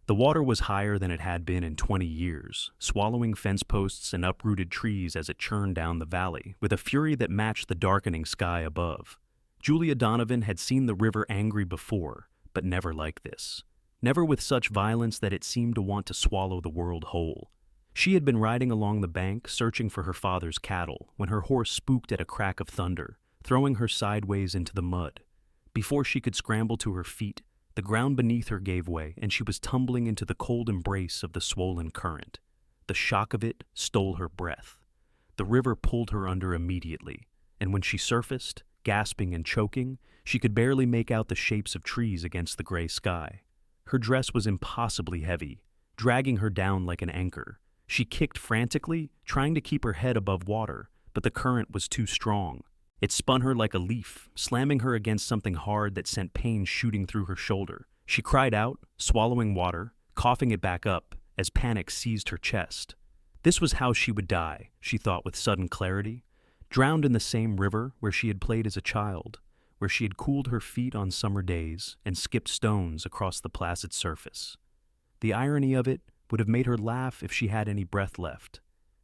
The water was higher than it had been in 20 years, swallowing fence posts and uprooted trees as it churned down the valley, with a fury that matched the darkening sky above. Julia Donovan had seen the river angry before, but never like this. Never with such violence that it seemed to want to swallow the world whole. She had been riding along the bank, searching for her father's cattle, when her horse spooked at a crack of thunder, throwing her sideways into the mud. Before she could scramble to her feet, the ground beneath her gave way, and she was tumbling into the cold embrace of the swollen current. The shock of it stole her breath. The river pulled her under immediately, and when she surfaced, gasping and choking, she could barely make out the shapes of trees against the gray sky. Her dress was impossibly heavy, dragging her down like an anchor. She kicked frantically, trying to keep her head above water, but the current was too strong. It spun her like a leaf, slamming her against something hard that sent pain shooting through her shoulder. She cried out, swallowing water, coughing it back up as panic seized her chest. This was how she would die, she thought with sudden clarity, drowned in the same river where she had played as a child, where she had cooled her feet on summer days and skipped stones across the placid surface. The irony of it would have made her laugh if she had any breath left.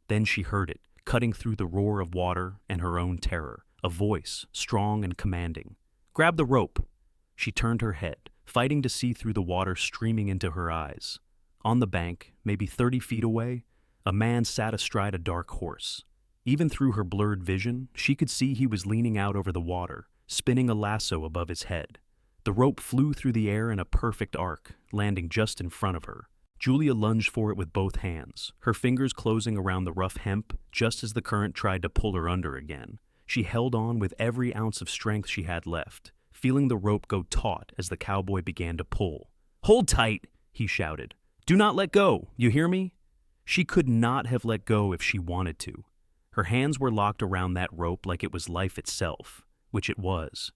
Then she heard it, cutting through the roar of water and her own terror, a voice, strong and commanding. "Grab the rope!" She turned her head, fighting to see through the water streaming into her eyes. On the bank, maybe 30 feet away, a man sat astride a dark horse. Even through her blurred vision, she could see he was leaning out over the water, spinning a lasso above his head. The rope flew through the air in a perfect arc, landing just in front of her. Julia lunged for it with both hands, her fingers closing around the rough hemp just as the current tried to pull her under again. She held on with every ounce of strength she had left, feeling the rope go taut as the cowboy began to pull. "Hold tight!" he shouted. "Do not let go, you hear me?" She could not have let go if she wanted to. Her hands were locked around that rope like it was life itself, which it was.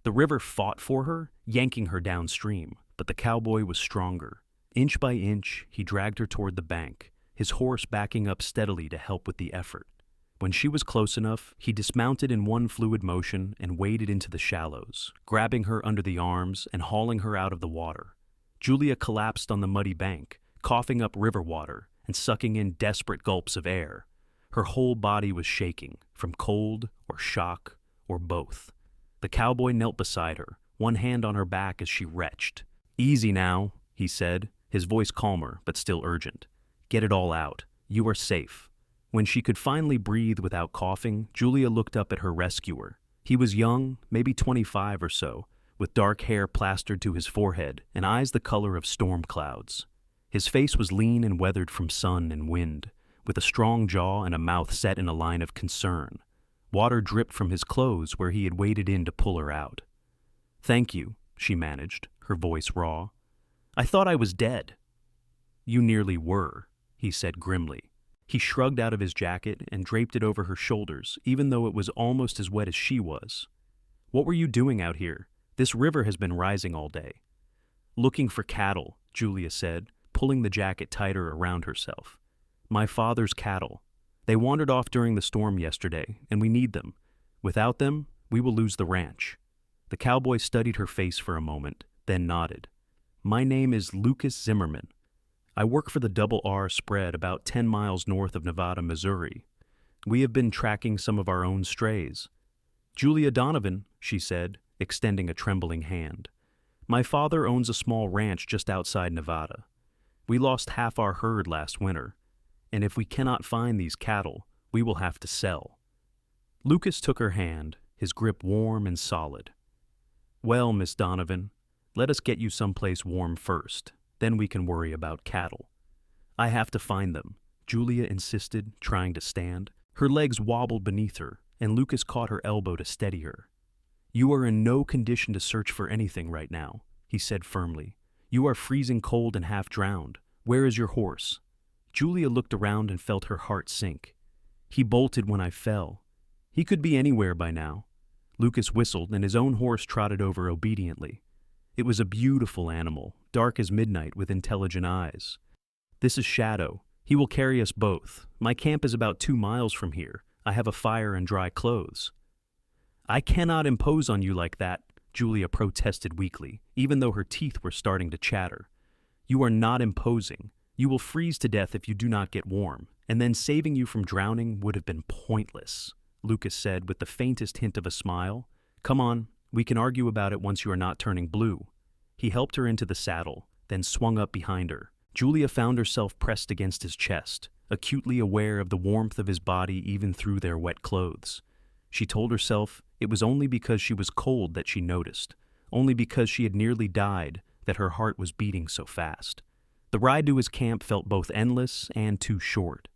The river fought for her, yanking her downstream, but the cowboy was stronger. Inch by inch, he dragged her toward the bank, his horse backing up steadily to help with the effort. When she was close enough, he dismounted in one fluid motion and waded into the shallows, grabbing her under the arms and hauling her out of the water. Julia collapsed on the muddy bank, coughing up river water and sucking in desperate gulps of air. Her whole body was shaking, from cold or shock or both. The cowboy knelt beside her, one hand on her back as she retched. "Easy now," he said, his voice calmer but still urgent. "Get it all out. You are safe." When she could finally breathe without coughing, Julia looked up at her rescuer. He was young, maybe 25 or so, with dark hair plastered to his forehead and eyes the color of storm clouds. His face was lean and weathered from sun and wind, with a strong jaw and a mouth set in a line of concern. Water dripped from his clothes where he had waded in to pull her out. "Thank you," she managed, her voice raw. "I thought I was dead." "You nearly were," he said grimly. He shrugged out of his jacket and draped it over her shoulders, even though it was almost as wet as she was. "What were you doing out here? This river has been rising all day." "Looking for cattle," Julia said, pulling the jacket tighter around herself. "My father's cattle. They wandered off during the storm yesterday, and we need them. Without them, we will lose the ranch." The cowboy studied her face for a moment, then nodded. "My name is Lucas Zimmerman. I work for the Double R spread about 10 miles north of Nevada, Missouri. We have been tracking some of our own strays." "Julia Donovan," she said, extending a trembling hand. "My father owns a small ranch just outside Nevada. We lost half our herd last winter, and if we cannot find these cattle, we will have to sell." Lucas took her hand, his grip warm and solid. "Well, Miss Donovan, let us get you someplace warm first. Then we can worry about cattle." "I have to find them," Julia insisted, trying to stand. Her legs wobbled beneath her, and Lucas caught her elbow to steady her. "You are in no condition to search for anything right now," he said firmly. "You are freezing cold and half drowned. Where is your horse?" Julia looked around and felt her heart sink. "He bolted when I fell. He could be anywhere by now." Lucas whistled, and his own horse trotted over obediently. It was a beautiful animal, dark as midnight with intelligent eyes. "This is Shadow. He will carry us both. My camp is about 2 miles from here. I have a fire and dry clothes." "I cannot impose on you like that," Julia protested weakly, even though her teeth were starting to chatter. You are not imposing. You will freeze to death if you do not get warm, and then saving you from drowning would have been pointless, Lucas said with the faintest hint of a smile. Come on, we can argue about it once you are not turning blue. He helped her into the saddle, then swung up behind her. Julia found herself pressed against his chest, acutely aware of the warmth of his body even through their wet clothes. She told herself it was only because she was cold that she noticed, only because she had nearly died that her heart was beating so fast. The ride to his camp felt both endless and too short.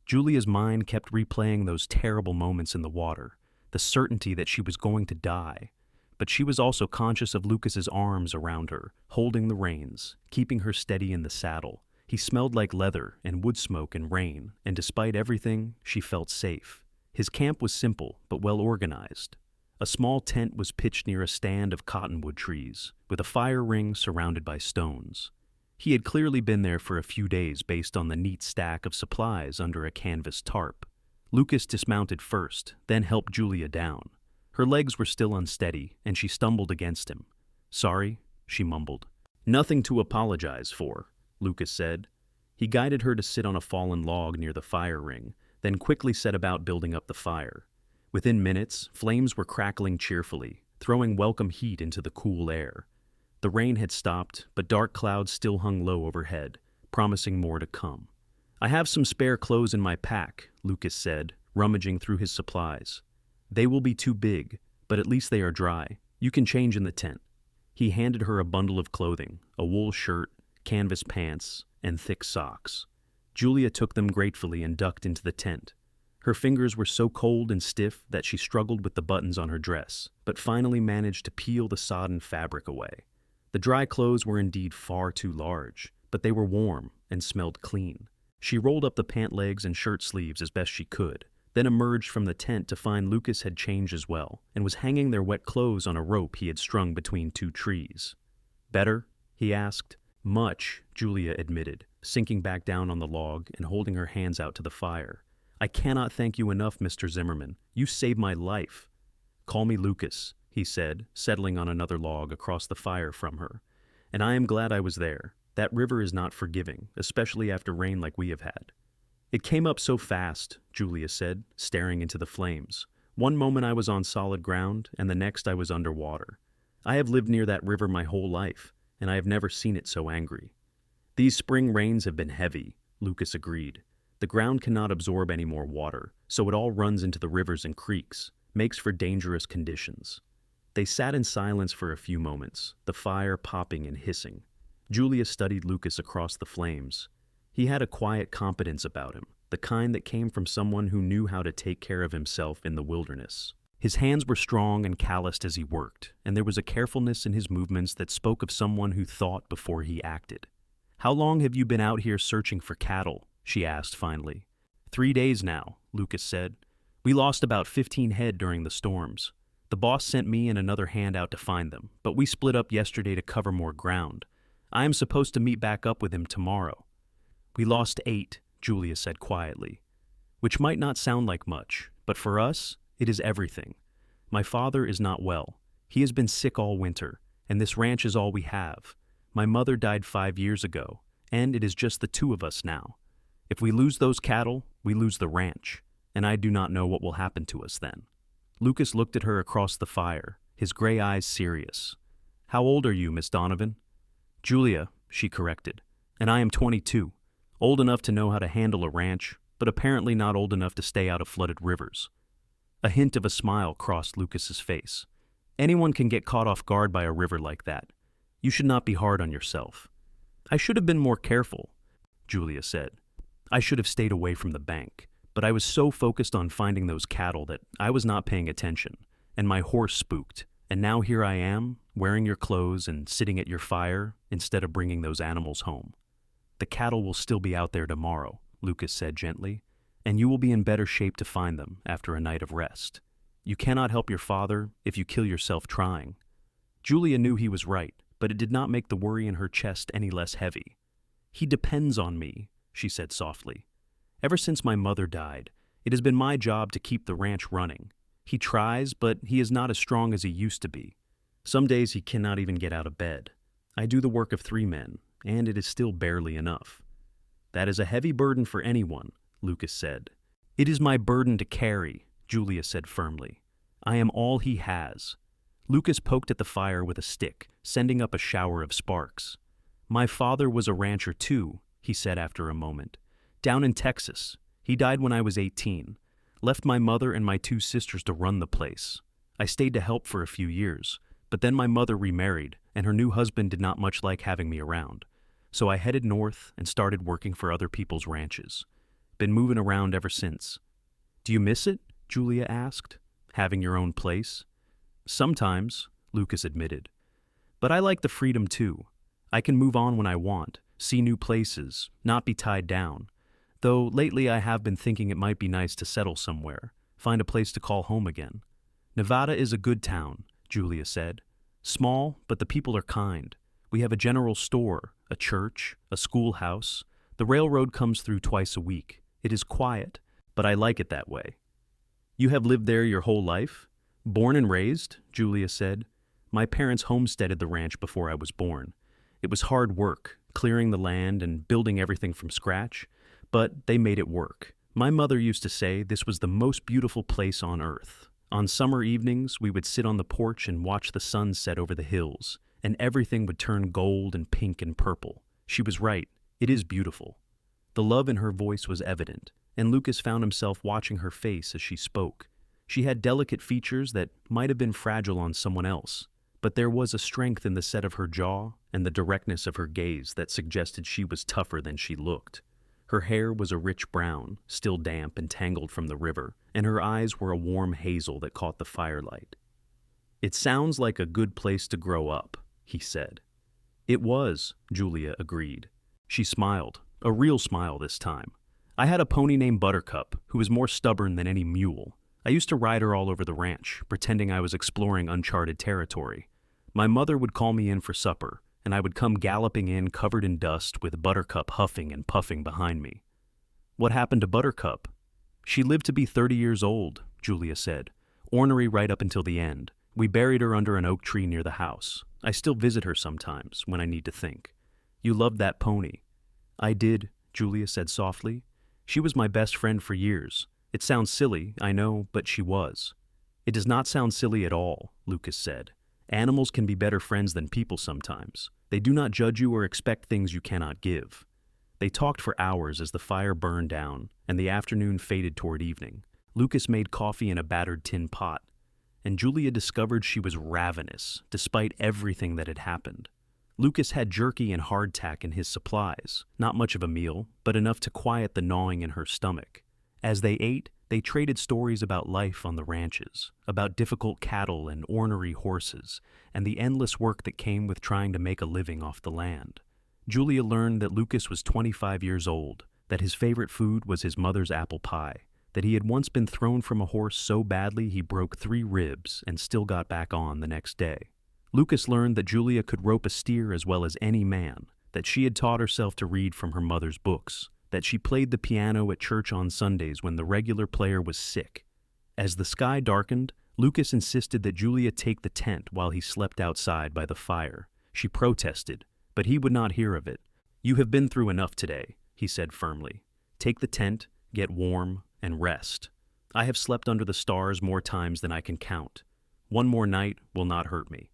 Julia's mind kept replaying those terrible moments in the water, the certainty that she was going to die. But she was also conscious of Lucas's arms around her, holding the reins, keeping her steady in the saddle. He smelled like leather and wood smoke and rain, and despite everything, she felt safe. His camp was simple but well organized. A small tent was pitched near a stand of cottonwood trees, with a fire ring surrounded by stones. He had clearly been there for a few days based on the neat stack of supplies under a canvas tarp. Lucas dismounted first, then helped Julia down. Her legs were still unsteady, and she stumbled against him. "Sorry," she mumbled. "Nothing to apologize for," Lucas said. He guided her to sit on a fallen log near the fire ring, then quickly set about building up the fire. Within minutes, flames were crackling cheerfully, throwing welcome heat into the cool air. The rain had stopped, but dark clouds still hung low overhead, promising more to come. "I have some spare clothes in my pack," Lucas said, rummaging through his supplies. "They will be too big, but at least they are dry. You can change in the tent." He handed her a bundle of clothing, a wool shirt, canvas pants, and thick socks. Julia took them gratefully and ducked into the tent. Her fingers were so cold and stiff that she struggled with the buttons on her dress, but finally managed to peel the sodden fabric away. The dry clothes were indeed far too large, but they were warm and smelled clean. She rolled up the pant legs and shirt sleeves as best she could, then emerged from the tent to find Lucas had changed as well, and was hanging their wet clothes on a rope he had strung between two trees. "Better?" he asked. "Much," Julia admitted, sinking back down on the log and holding her hands out to the fire. "I cannot thank you enough, Mr. Zimmerman. You saved my life." "Call me Lucas," he said, settling on another log across the fire from her. "And I am glad I was there. That river is not forgiving, especially after rain like we have had." "It came up so fast," Julia said, staring into the flames. "One moment I was on solid ground, and the next I was underwater. I have lived near that river my whole life, and I have never seen it so angry." "These spring rains have been heavy," Lucas agreed. "The ground cannot absorb any more water, so it all runs into the rivers and creeks, makes for dangerous conditions." They sat in silence for a few moments, the fire popping and hissing. Julia studied Lucas across the flames. He had a quiet competence about him, the kind that came from someone who knew how to take care of himself in the wilderness. His hands were strong and calloused as he worked, and there was a carefulness in his movements that spoke of someone who thought before he acted. "How long have you been out here searching for cattle?" she asked finally. 3 days now," Lucas said. "We lost about 15 head during the storms. The boss sent me and another hand out to find them, but we split up yesterday to cover more ground. I am supposed to meet back up with him tomorrow." "We lost 8, Julia said quietly. "Which might not sound like much, but for us, it is everything. My father is not well. He has been sick all winter, and this ranch is all we have. My mother died 5 years ago, and it is just the 2 of us now. If we lose those cattle, we lose the ranch, and I do not know what will happen to us then." Lucas looked at her across the fire, his gray eyes serious. "How old are you, Miss Donovan?" "Julia," she corrected, "and I am 22. Old enough to know how to handle a ranch, but apparently not old enough to stay out of flooded rivers." A hint of a smile crossed Lucas's face. "Anyone can get caught off guard by a river like that. You should not be hard on yourself." "I should have been more careful," Julia said. "I should have stayed away from the bank, but I was so focused on finding those cattle that I was not paying attention, and my horse spooked, and now here I am, wearing your clothes and sitting at your fire instead of bringing those animals home." "The cattle will still be out there tomorrow," Lucas said gently, "and you will be in better shape to find them after a night of rest. You cannot help your father if you kill yourself trying." Julia knew he was right, but it did not make the worry in her chest any less heavy. "He depends on me," she said softly. "Ever since my mother died, it has been my job to keep the ranch running. He tries, but he is not as strong as he used to be. Some days he cannot even get out of bed. I do the work of 3 men, and it is still barely enough. That is a heavy burden for anyone, Lucas said. It is my burden to carry, Julia said firmly. I am all he has. Lucas poked at the fire with a stick, sending up a shower of sparks. My father was a rancher too, he said after a moment. Down in Texas. He died when I was 18. Left my mother and my 2 sisters to run the place. I stayed to help for a few years, but then my mother remarried, and her new husband did not much like having me around. So I headed north and started working for other people's ranches. Been moving around ever since. Do you miss it? Julia asked. Having your own place? Sometimes, Lucas admitted. But I like the freedom too. I can move on when I want, see new places, not be tied down. Though lately I have been thinking it might be nice to settle somewhere, find a place to call home again. Nevada is a good town, Julia said. Small, but the people are kind. We have a general store, a church, a schoolhouse. The railroad comes through twice a week. It is quiet, but I like it that way. You have lived there your whole life? Born and raised, Julia said. My parents homesteaded the ranch before I was born. It was hard work, clearing the land and building everything from scratch, but they made it work. My mother used to say this was the most beautiful place on earth. On summer evenings, we would sit on the porch and watch the sun set over the hills, and everything would turn gold and pink and purple. She was right. It is beautiful. The love in her voice was evident, and Lucas found himself watching her face as she spoke. She had delicate features that might have been fragile on someone else, but there was a strength in the set of her jaw and the directness of her gaze that suggested she was tougher than she looked. Her hair was a rich brown, still damp and tangled from the river, and her eyes were a warm hazel that caught the firelight. It sounds like a good place to grow up, he said. It was, Julia agreed. She smiled, a real smile this time. I had a pony named Buttercup, who was more stubborn than any mule. I used to ride her all over the ranch, pretending I was exploring uncharted territory. My mother would call me in for supper, and I would come galloping in covered in dust with Buttercup huffing and puffing behind me. What happened to Buttercup? She lived to be 30 years old, Julia said, ornery right up until the end. We buried her under an oak tree near the house. I still visit her sometimes, when I need to think. You loved that pony. I did, Julia said softly. She was my best friend for years. It sounds silly, I know, but she was. It does not sound silly at all, Lucas said. Animals can be better friends than people sometimes. They do not judge you or expect things you cannot give. They talked for hours as the fire burned down, and the afternoon faded toward evening. Lucas made coffee in a battered tin pot, and Julia discovered she was ravenous, despite everything that had happened. Lucas had jerky and hardtack in his supplies, not much of a meal, but enough to quiet the gnawing in her stomach. As they ate, they traded stories about life on the ranches, about difficult cattle and ornery horses, and the endless work that came with trying to make a living off the land. Julia learned that Lucas was 25 years old, that his favorite food was his mother's apple pie, that he had once been thrown from a horse so badly he broke 3 ribs and still got back on the next day. Lucas learned that Julia could rope a steer as well as any man, that she had taught herself to read from her mother's books, that she played the piano at church on Sundays when the regular player was sick. As the sky darkened, Lucas insisted that Julia take the tent while he slept outside by the fire. She protested, but he would not hear of it. You have been through enough today, he said firmly. Take the tent, get warm, and rest. I have slept under the stars more times than I can count. One more night will not hurt me.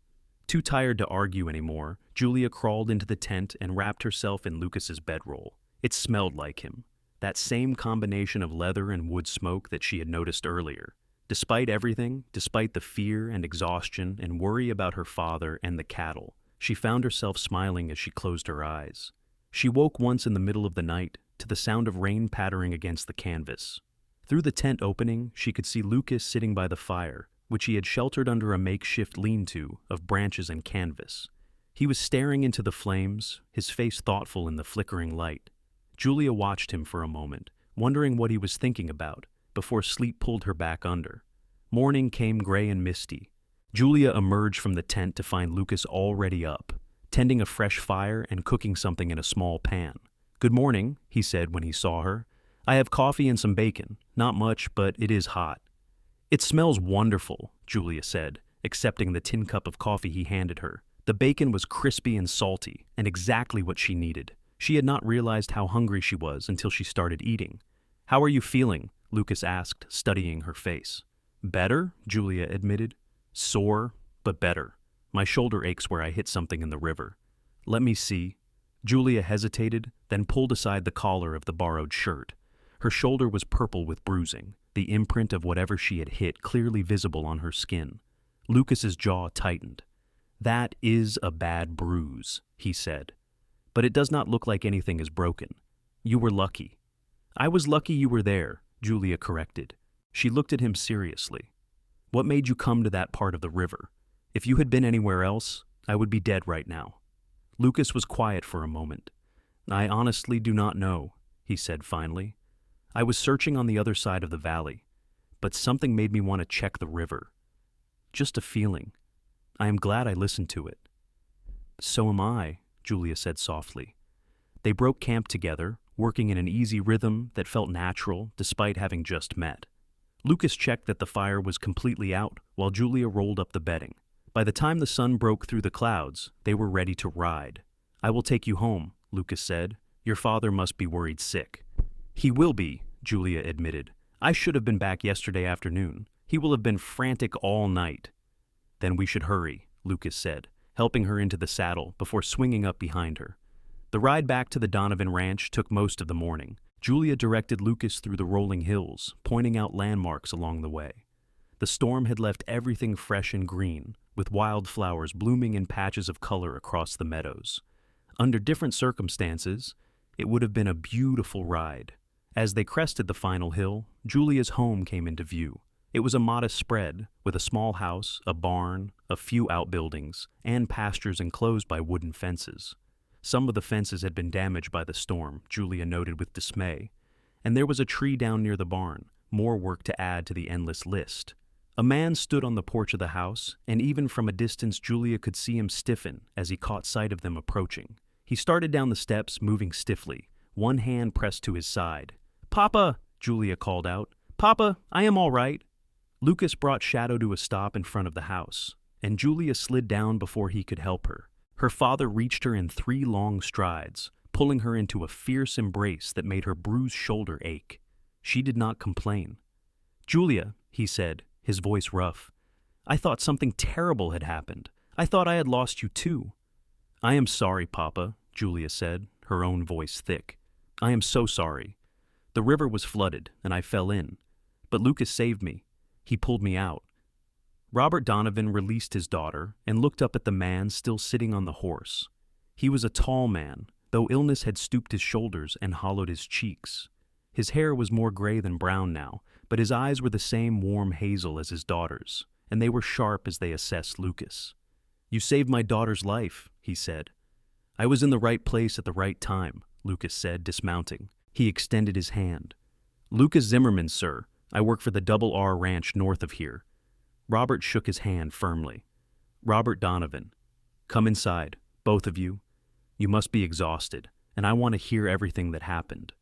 Too tired to argue anymore, Julia crawled into the tent and wrapped herself in Lucas's bedroll. It smelled like him, that same combination of leather and wood smoke that she had noticed earlier. Despite everything, despite the fear and exhaustion and worry about her father and the cattle, she found herself smiling as she closed her eyes. She woke once in the middle of the night to the sound of rain pattering against the canvas. Through the tent opening, she could see Lucas sitting by the fire, which he had sheltered under a makeshift lean-to of branches and canvas. He was staring into the flames, his face thoughtful in the flickering light. Julia watched him for a moment, wondering what he was thinking about, before sleep pulled her back under. Morning came gray and misty. Julia emerged from the tent to find Lucas already up, tending a fresh fire and cooking something in a small pan. "Good morning," he said when he saw her. "I have coffee and some bacon. Not much, but it is hot." "It smells wonderful," Julia said, accepting the tin cup of coffee he handed her. The bacon was crispy and salty, and exactly what she needed. She had not realized how hungry she was until she started eating. "How are you feeling?" Lucas asked, studying her face. "Better," Julia admitted. "Sore, but better. My shoulder aches where I hit something in the river." "Let me see." Julia hesitated, then pulled aside the collar of the borrowed shirt. Her shoulder was purple with bruising, the imprint of whatever she had hit clearly visible on her skin. Lucas's jaw tightened. "That is a bad bruise," he said. "But it does not look like anything is broken. You were lucky." "I was lucky you were there," Julia corrected. She looked at him seriously. "What made you come to that part of the river? If you had been anywhere else, I would be dead right now." Lucas was quiet for a moment. "I honestly do not know," he said finally. "I was searching on the other side of the valley, but something made me want to check the river. Just a feeling. I am glad I listened to it." "So am I," Julia said softly. They broke camp together, working in an easy rhythm that felt natural despite having just met. Lucas checked that the fire was completely out while Julia rolled up the bedding. By the time the sun broke through the clouds, they were ready to ride. "I will take you home," Lucas said. "Your father must be worried sick." "He will be," Julia admitted. "I should have been back yesterday afternoon. He will have been frantic all night." "Then we should hurry," Lucas said, helping her into the saddle before swinging up behind her. The ride back to the Donovan ranch took most of the morning. Julia directed Lucas through the rolling hills, pointing out landmarks along the way. The storm had left everything fresh and green, with wildflowers blooming in patches of color across the meadows. Under different circumstances, it would have been a beautiful ride. As they crested the final hill, Julia's home came into view. It was a modest spread, with a small house, a barn, a few outbuildings, and pastures enclosed by wooden fences. Some of the fences had been damaged by the storm, Julia noted with dismay. And there was a tree down near the barn, more work to add to the endless list. A man stood on the porch of the house, and even from a distance Julia could see him stiffen as he caught sight of them approaching. He started down the steps, moving stiffly, one hand pressed to his side. "Papa!" Julia called out. "Papa, I am all right." Lucas brought Shadow to a stop in front of the house, and Julia slid down before he could help her. Her father reached her in 3 long strides, pulling her into a fierce embrace that made her bruised shoulder ache. She did not complain. "Julia," he said, his voice rough, "I thought something terrible had happened. I thought I had lost you too." "I am sorry, Papa," Julia said, her own voice thick. "I am so sorry. The river was flooded, and I fell in. But Lucas saved me. He pulled me out." Robert Donovan released his daughter and looked up at the man still sitting on the horse. He was a tall man, though illness had stooped his shoulders and hollowed his cheeks. His hair was more gray than brown now, but his eyes were the same warm hazel as his daughter's, and they were sharp as they assessed Lucas. "You saved my daughter's life," he said. "I was in the right place at the right time," Lucas said, dismounting. He extended his hand. "Lucas Zimmerman, sir. I work for the Double R Ranch north of here." Robert shook his hand firmly. "Robert Donovan. Come inside, both of you. You must be exhausted, and I want to hear everything that happened."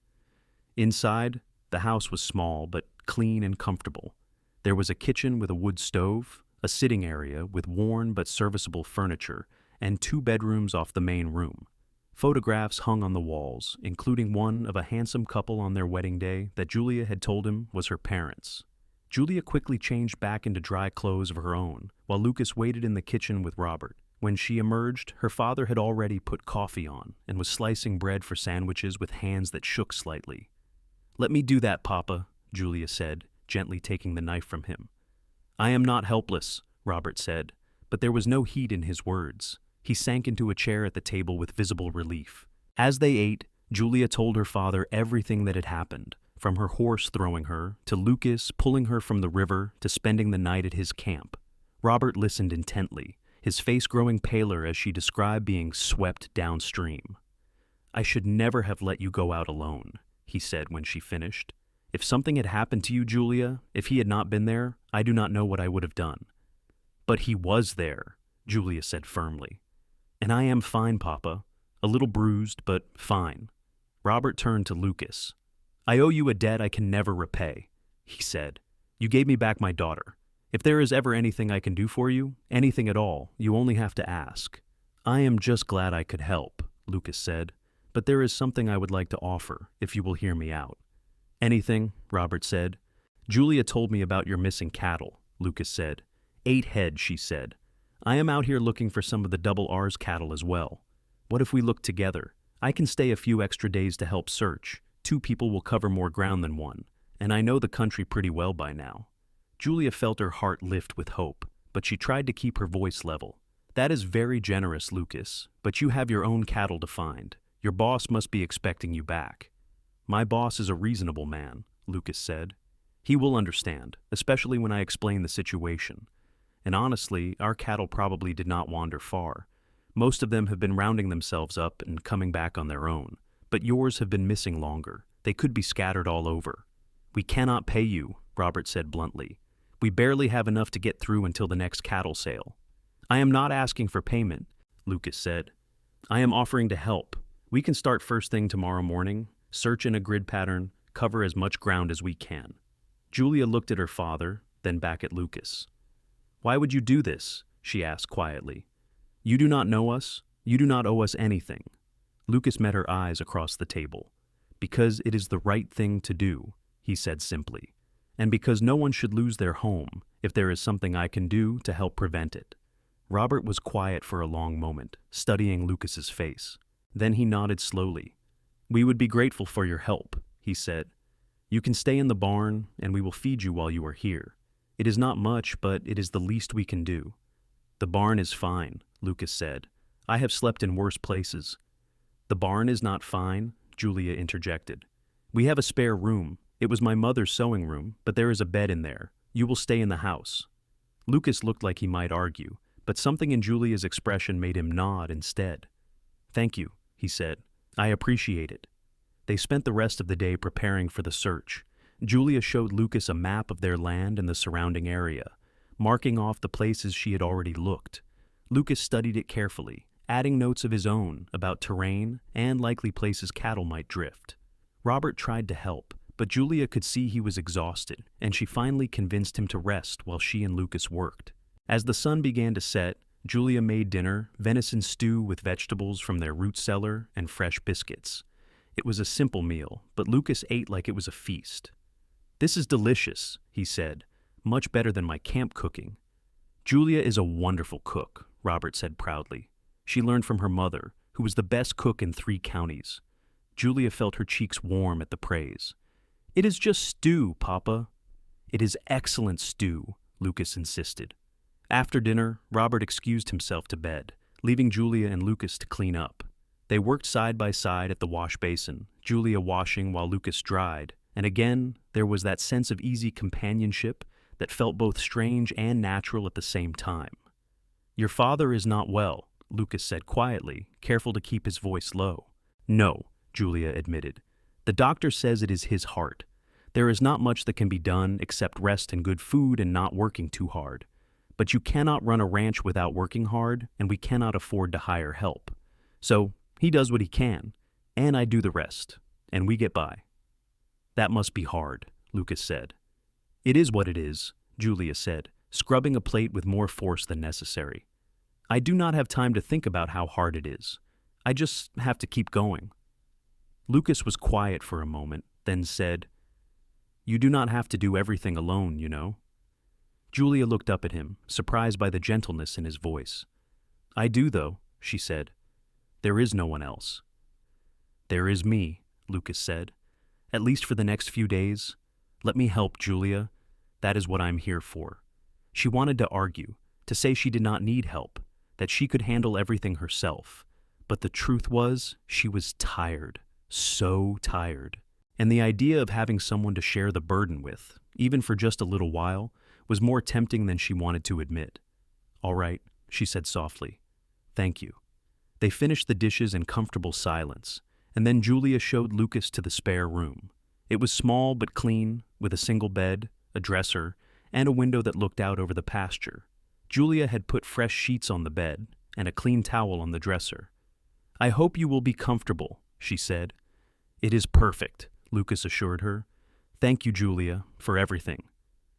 Inside, the house was small but clean and comfortable. There was a kitchen with a wood stove, a sitting area with worn but serviceable furniture, and 2 bedrooms off the main room. Photographs hung on the walls, including one of a handsome couple on their wedding day that Julia had told him was her parents. Julia quickly changed back into dry clothes of her own, while Lucas waited in the kitchen with Robert. When she emerged, her father had already put coffee on and was slicing bread for sandwiches with hands that shook slightly. "Let me do that, Papa," Julia said, gently taking the knife from him. "I am not helpless," Robert said, but there was no heat in his words. He sank into a chair at the table with visible relief. As they ate, Julia told her father everything that had happened, from her horse throwing her, to Lucas pulling her from the river, to spending the night at his camp. Robert listened intently, his face growing paler as she described being swept downstream. "I should never have let you go out alone," he said when she finished. "If something had happened to you, Julia, if he had not been there, I do not know what I would have done." "But he was there," Julia said firmly. "And I am fine, Papa. A little bruised, but fine." Robert turned to Lucas. "I owe you a debt I can never repay," he said. "You gave me back my daughter. If there is ever anything I can do for you, anything at all, you only have to ask." I am just glad I could help, Lucas said, but there is something I would like to offer, if you will hear me out. Anything, Robert said. Julia told me about your missing cattle, Lucas said. 8 head, she said. I am out here looking for some of the double R's cattle as well. What if we look together? I can stay a few extra days to help search. 2 people will cover more ground than one, and I know the country pretty well by now. Julia felt her heart lift with hope, but she tried to keep her voice level. That is very generous, Lucas, but you have your own cattle to find. Your boss must be expecting you back. My boss is a reasonable man, Lucas said. He will understand, especially when I explain the situation. And honestly, our cattle probably did not wander far. Most of them have been rounding themselves up and coming back on their own, but yours have been missing longer. They could be scattered all over. We cannot pay you, Robert said bluntly. We barely have enough to get through until the next cattle sale. I am not asking for payment, Lucas said. I am offering to help. We can start first thing tomorrow morning, search in a grid pattern, cover as much ground as we can. Julia looked at her father, then back at Lucas. Why would you do this? She asked quietly. You do not know us. You do not owe us anything. Lucas met her eyes across the table. Because it is the right thing to do, he said simply. And because no one should lose their home if there is something I can do to help prevent it. Robert was quiet for a long moment, studying Lucas's face. Then he nodded slowly. We would be grateful for your help, he said. You can stay in the barn, and we will feed you while you are here. It is not much, but it is the least we can do. The barn is fine, Lucas said. I have slept in worse places. The barn is not fine, Julia interjected. We have a spare room. It was my mother's sewing room, but there is a bed in there. You will stay in the house. Lucas looked like he might argue, but something in Julia's expression made him nod instead. Thank you, he said. I appreciate it. They spent the rest of the day preparing for the search. Julia showed Lucas a map of their land and the surrounding area, marking off the places she had already looked. Lucas studied it carefully, adding notes of his own about terrain and likely places cattle might drift. Robert tried to help, but Julia could see he was exhausted, and she finally convinced him to rest while she and Lucas worked. As the sun began to set, Julia made dinner, venison stew with vegetables from their root cellar and fresh biscuits. It was a simple meal, but Lucas ate like it was a feast. This is delicious, he said, much better than my camp cooking. Julia is a wonderful cook, Robert said proudly. She learned from her mother, who was the best cook in 3 counties. Julia felt her cheeks warm at the praise. It is just stew, Papa. It is excellent stew, Lucas insisted. After dinner, Robert excused himself to bed, leaving Julia and Lucas to clean up. They worked side by side at the wash basin, Julia washing while Lucas dried, and again, there was that sense of easy companionship that felt both strange and natural at the same time. Your father is not well, Lucas said quietly, careful to keep his voice low. No, Julia admitted. The doctor says it is his heart. There is not much that can be done except rest and good food and not working too hard. But you cannot run a ranch without working hard, and we cannot afford to hire help. So he does what he can, and I do the rest, and we get by. That must be hard, Lucas said. It is what it is, Julia said, scrubbing a plate with more force than necessary. I do not have time to think about how hard it is. I just have to keep going. Lucas was quiet for a moment, then said, You do not have to do everything alone, you know. Julia looked up at him, surprised by the gentleness in his voice. I do, though, she said. There is no one else. There is me, Lucas said. At least for the next few days. Let me help, Julia. That is what I'm here for. She wanted to argue, to say she did not need help, that she could handle everything herself. But the truth was, she was tired, so tired. And the idea of having someone to share the burden with, even for just a little while, was more tempting than she wanted to admit. All right, she said softly. Thank you. They finished the dishes in comfortable silence, and then Julia showed Lucas to the spare room. It was small but clean, with a single bed, a dresser, and a window that looked out over the pasture. Julia had put fresh sheets on the bed and a clean towel on the dresser. I hope you will be comfortable, she said. It is perfect, Lucas assured her. Thank you, Julia, for everything.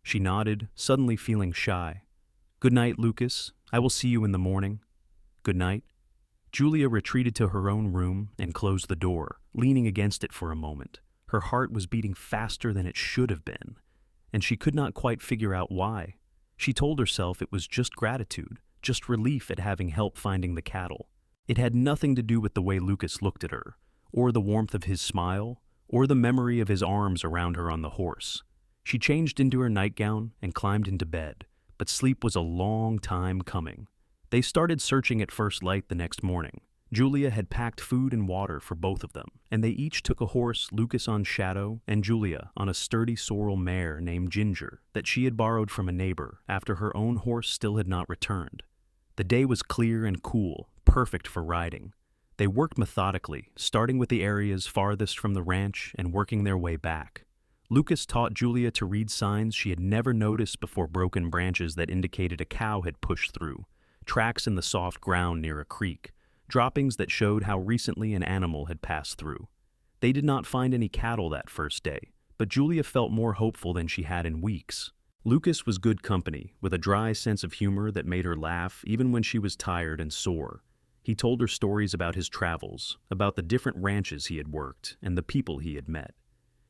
She nodded, suddenly feeling shy. Good night, Lucas. I will see you in the morning. Good night. Julia retreated to her own room and closed the door, leaning against it for a moment. Her heart was beating faster than it should have been, and she could not quite figure out why. She told herself it was just gratitude, just relief at having help finding the cattle. It had nothing to do with the way Lucas looked at her, or the warmth of his smile, or the memory of his arms around her on the horse. She changed into her nightgown and climbed into bed, but sleep was a long time coming. They started searching at first light the next morning. Julia had packed food and water for both of them, and they each took a horse, Lucas on Shadow and Julia on a sturdy sorrel mare named Ginger that she had borrowed from a neighbor after her own horse still had not returned. The day was clear and cool, perfect for riding. They worked methodically, starting with the areas farthest from the ranch and working their way back. Lucas taught Julia to read signs she had never noticed before: broken branches that indicated a cow had pushed through, tracks in the soft ground near a creek, droppings that showed how recently an animal had passed through. They did not find any cattle that first day, but Julia felt more hopeful than she had in weeks. Lucas was good company, with a dry sense of humor that made her laugh even when she was tired and sore. He told her stories about his travels, about the different ranches he had worked, and the people he had met.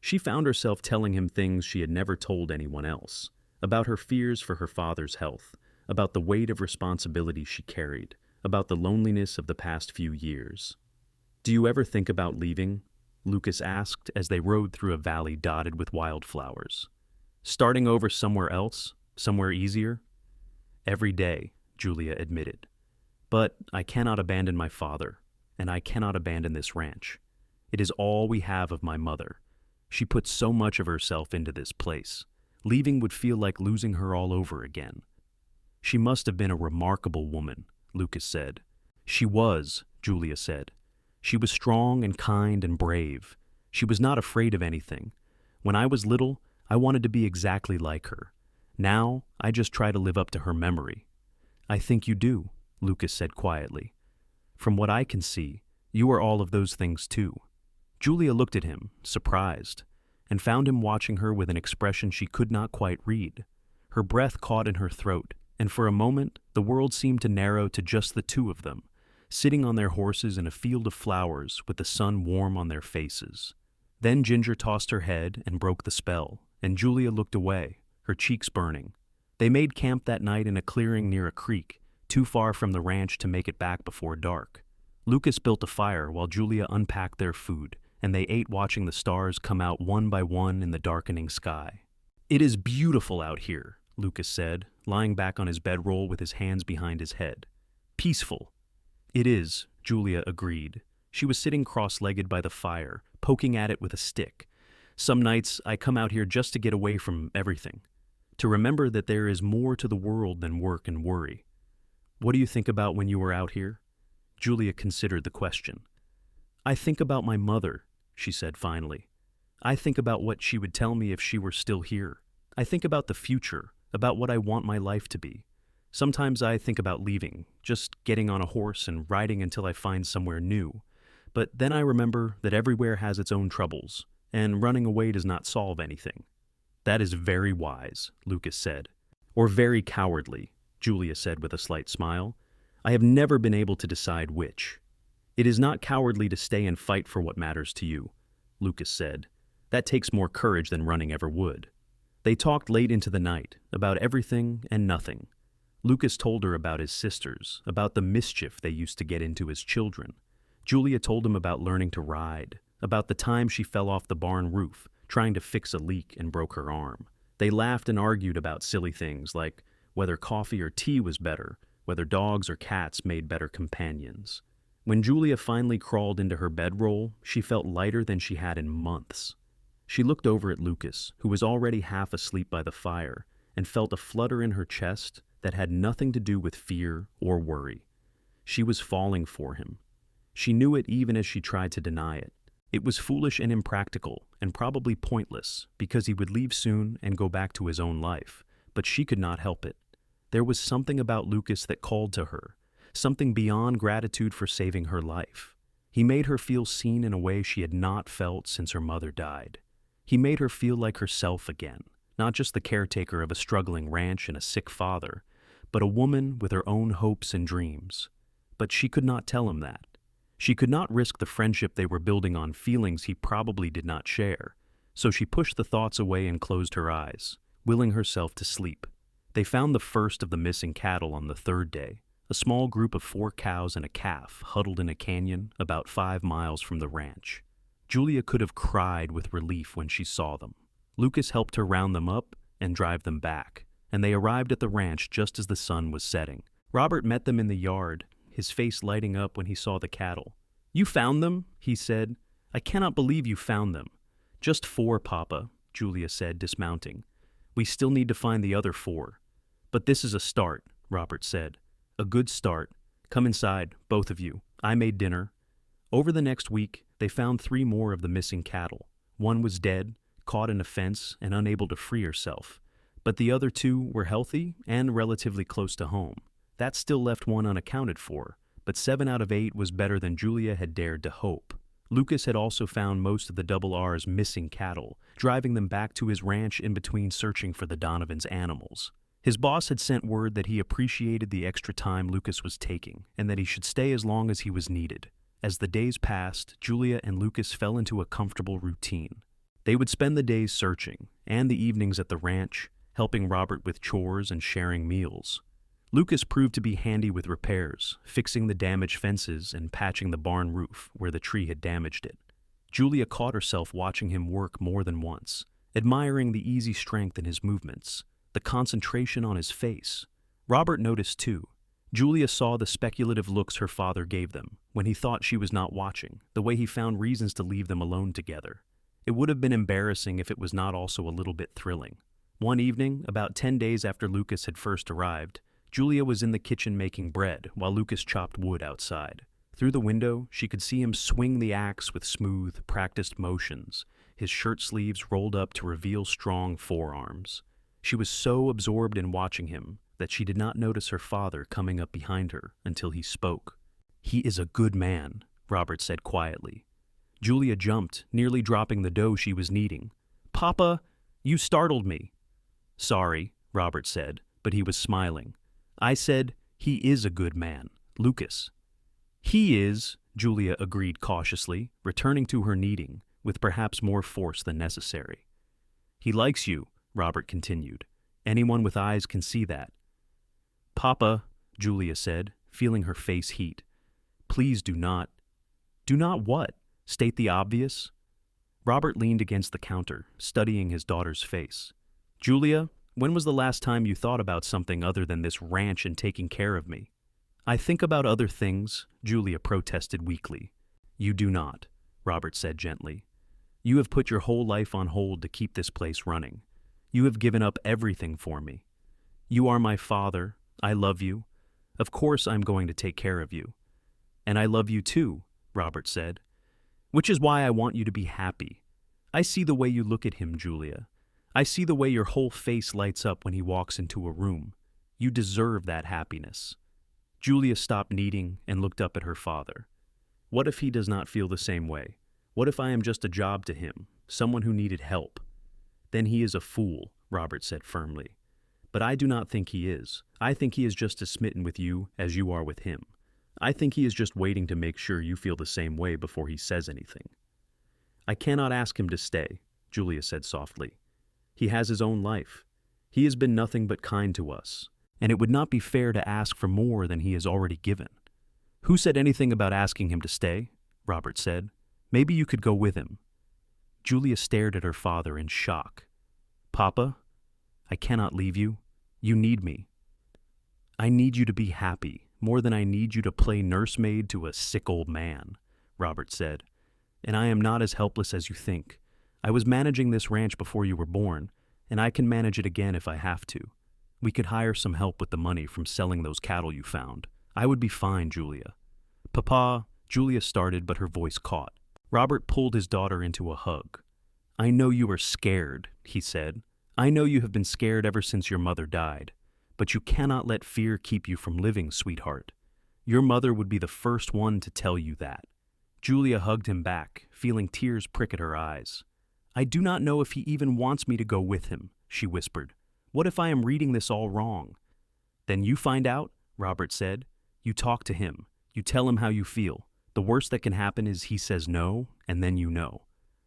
She found herself telling him things she had never told anyone else, about her fears for her father's health, about the weight of responsibility she carried, about the loneliness of the past few years. "Do you ever think about leaving?" Lucas asked as they rode through a valley dotted with wildflowers. "Starting over somewhere else? Somewhere easier?" "Every day," Julia admitted. "But I cannot abandon my father, and I cannot abandon this ranch. It is all we have of my mother. She put so much of herself into this place. Leaving would feel like losing her all over again." "She must have been a remarkable woman," Lucas said. "She was," Julia said. "She was strong and kind and brave. She was not afraid of anything. When I was little, I wanted to be exactly like her. Now, I just try to live up to her memory." "I think you do," Lucas said quietly. "From what I can see, you are all of those things too." Julia looked at him, surprised, and found him watching her with an expression she could not quite read. Her breath caught in her throat, and for a moment, the world seemed to narrow to just the two of them, sitting on their horses in a field of flowers with the sun warm on their faces. Then Ginger tossed her head and broke the spell, and Julia looked away, her cheeks burning. They made camp that night in a clearing near a creek, too far from the ranch to make it back before dark. Lucas built a fire while Julia unpacked their food, and they ate watching the stars come out one by one in the darkening sky. "It is beautiful out here," Lucas said, lying back on his bedroll with his hands behind his head. "Peaceful." "It is," Julia agreed. She was sitting cross-legged by the fire, poking at it with a stick. "Some nights I come out here just to get away from everything, to remember that there is more to the world than work and worry." "What do you think about when you were out here?" Julia considered the question. "I think about my mother," she said finally. "I think about what she would tell me if she were still here. I think about the future, about what I want my life to be. Sometimes I think about leaving, just getting on a horse and riding until I find somewhere new. But then I remember that everywhere has its own troubles, and running away does not solve anything." "That is very wise," Lucas said. "Or very cowardly," Julia said with a slight smile. "I have never been able to decide which." "It is not cowardly to stay and fight for what matters to you," Lucas said. "That takes more courage than running ever would." They talked late into the night, about everything and nothing. Lucas told her about his sisters, about the mischief they used to get into as children. Julia told him about learning to ride, about the time she fell off the barn roof, trying to fix a leak and broke her arm. They laughed and argued about silly things like whether coffee or tea was better, whether dogs or cats made better companions. When Julia finally crawled into her bedroll, she felt lighter than she had in months. She looked over at Lucas, who was already half asleep by the fire, and felt a flutter in her chest that had nothing to do with fear or worry. She was falling for him. She knew it even as she tried to deny it. It was foolish and impractical, and probably pointless, because he would leave soon and go back to his own life, but she could not help it. There was something about Lucas that called to her, something beyond gratitude for saving her life. He made her feel seen in a way she had not felt since her mother died. He made her feel like herself again, not just the caretaker of a struggling ranch and a sick father, but a woman with her own hopes and dreams. but she could not tell him that. She could not risk the friendship they were building on feelings he probably did not share, so she pushed the thoughts away and closed her eyes, willing herself to sleep. They found the first of the missing cattle on the third day, a small group of 4 cows and a calf huddled in a canyon about 5 miles from the ranch. Julia could have cried with relief when she saw them. Lucas helped her round them up and drive them back, and they arrived at the ranch just as the sun was setting. Robert met them in the yard, his face lighting up when he saw the cattle. "You found them?" he said. "I cannot believe you found them." "Just 4, Papa," Julia said, dismounting. "We still need to find the other 4. But this is a start," Robert said. "A good start. Come inside, both of you. I made dinner." Over the next week, they found 3 more of the missing cattle. One was dead, caught in a fence and unable to free herself, but the other 2 were healthy and relatively close to home. That still left 1 unaccounted for, but 7 out of 8 was better than Julia had dared to hope. Lucas had also found most of the Double R's missing cattle, driving them back to his ranch in between searching for the Donovan's animals. His boss had sent word that he appreciated the extra time Lucas was taking and that he should stay as long as he was needed. As the days passed, Julia and Lucas fell into a comfortable routine. They would spend the days searching, and the evenings at the ranch, helping Robert with chores and sharing meals. Lucas proved to be handy with repairs, fixing the damaged fences and patching the barn roof where the tree had damaged it. Julia caught herself watching him work more than once, admiring the easy strength in his movements, the concentration on his face. Robert noticed too. Julia saw the speculative looks her father gave them when he thought she was not watching, the way he found reasons to leave them alone together. It would have been embarrassing if it was not also a little bit thrilling. One evening, about 10 days after Lucas had first arrived, Julia was in the kitchen making bread while Lucas chopped wood outside. Through the window, she could see him swing the axe with smooth, practiced motions, his shirt sleeves rolled up to reveal strong forearms. She was so absorbed in watching him that she did not notice her father coming up behind her until he spoke. "He is a good man," Robert said quietly. Julia jumped, nearly dropping the dough she was kneading. "Papa, you startled me." "Sorry," Robert said, but he was smiling. "I said, he is a good man, Lucas." "He is," Julia agreed cautiously, returning to her kneading, with perhaps more force than necessary. "He likes you," Robert continued. "Anyone with eyes can see that." "Papa," Julia said, feeling her face heat. "Please do not." "Do not what? State the obvious?" Robert leaned against the counter, studying his daughter's face. "Julia, when was the last time you thought about something other than this ranch and taking care of me?" "I think about other things," Julia protested weakly. "You do not," Robert said gently. "You have put your whole life on hold to keep this place running. You have given up everything for me. You are my father. I love you. Of course I'm going to take care of you. And I love you too," Robert said. "Which is why I want you to be happy. I see the way you look at him, Julia. I see the way your whole face lights up when he walks into a room. You deserve that happiness." Julia stopped kneading and looked up at her father. "What if he does not feel the same way? What if I am just a job to him, someone who needed help?" "Then he is a fool," Robert said firmly. "But I do not think he is. I think he is just as smitten with you as you are with him. I think he is just waiting to make sure you feel the same way before he says anything." "I cannot ask him to stay," Julia said softly. "He has his own life. He has been nothing but kind to us, and it would not be fair to ask for more than he has already given." "Who said anything about asking him to stay?" Robert said. "Maybe you could go with him." Julia stared at her father in shock. "Papa, I cannot leave you. You need me. I need you to be happy, more than I need you to play nursemaid to a sick old man," Robert said. "And I am not as helpless as you think. I was managing this ranch before you were born, and I can manage it again if I have to. We could hire some help with the money from selling those cattle you found. I would be fine, Julia." "Papa," Julia started, but her voice caught. Robert pulled his daughter into a hug. "I know you are scared," he said. "I know you have been scared ever since your mother died. But you cannot let fear keep you from living, sweetheart. Your mother would be the first one to tell you that." Julia hugged him back, feeling tears prick at her eyes. "I do not know if he even wants me to go with him," she whispered. "What if I am reading this all wrong?" "Then you find out," Robert said. "You talk to him. You tell him how you feel. The worst that can happen is he says no, and then you know.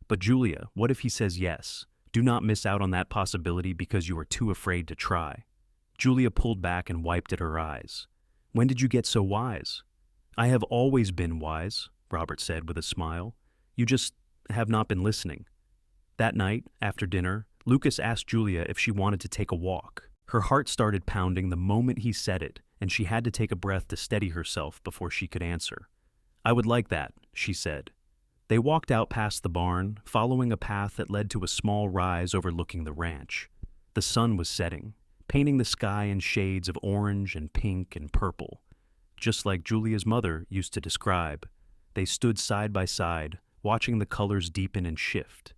But Julia, what if he says yes? Do not miss out on that possibility because you are too afraid to try. Julia pulled back and wiped at her eyes. When did you get so wise? I have always been wise, Robert said with a smile. You just have not been listening. That night, after dinner, Lucas asked Julia if she wanted to take a walk. Her heart started pounding the moment he said it, and she had to take a breath to steady herself before she could answer. I would like that, she said. They walked out past the barn, following a path that led to a small rise overlooking the ranch. The sun was setting, painting the sky in shades of orange and pink and purple. Just like Julia's mother used to describe, they stood side by side, watching the colors deepen and shift.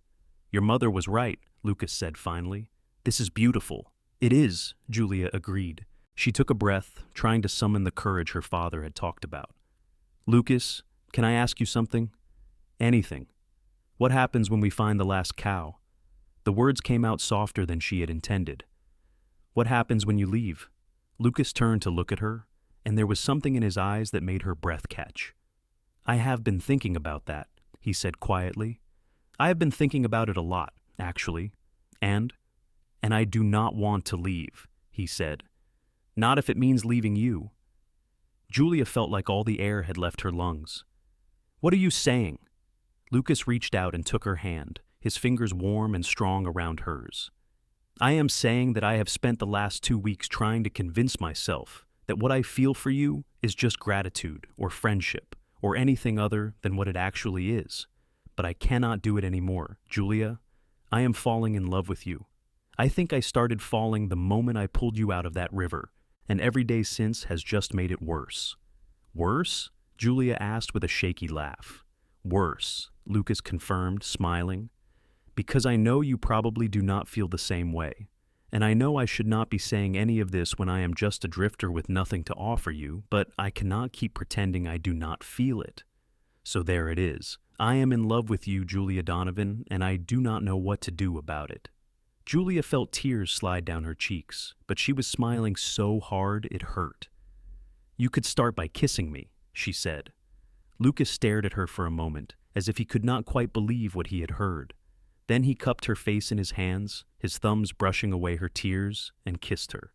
Your mother was right, Lucas said finally. This is beautiful. It is, Julia agreed. She took a breath, trying to summon the courage her father had talked about. Lucas, can I ask you something? Anything. What happens when we find the last cow? The words came out softer than she had intended. What happens when you leave? Lucas turned to look at her, and there was something in his eyes that made her breath catch. I have been thinking about that, he said quietly. I have been thinking about it a lot, actually. And I do not want to leave, he said. Not if it means leaving you. Julia felt like all the air had left her lungs. What are you saying? Lucas reached out and took her hand, his fingers warm and strong around hers. I am saying that I have spent the last 2 weeks trying to convince myself that what I feel for you is just gratitude or friendship or anything other than what it actually is. But I cannot do it anymore, Julia. I am falling in love with you. I think I started falling the moment I pulled you out of that river, and every day since has just made it worse. Worse? Julia asked with a shaky laugh. Worse, Lucas confirmed, smiling. Because I know you probably do not feel the same way, and I know I should not be saying any of this when I am just a drifter with nothing to offer you, but I cannot keep pretending I do not feel it. So there it is. I am in love with you, Julia Donovan, and I do not know what to do about it. Julia felt tears slide down her cheeks, but she was smiling so hard it hurt. You could start by kissing me, she said. Lucas stared at her for a moment, as if he could not quite believe what he had heard. Then he cupped her face in his hands, his thumbs brushing away her tears, and kissed her.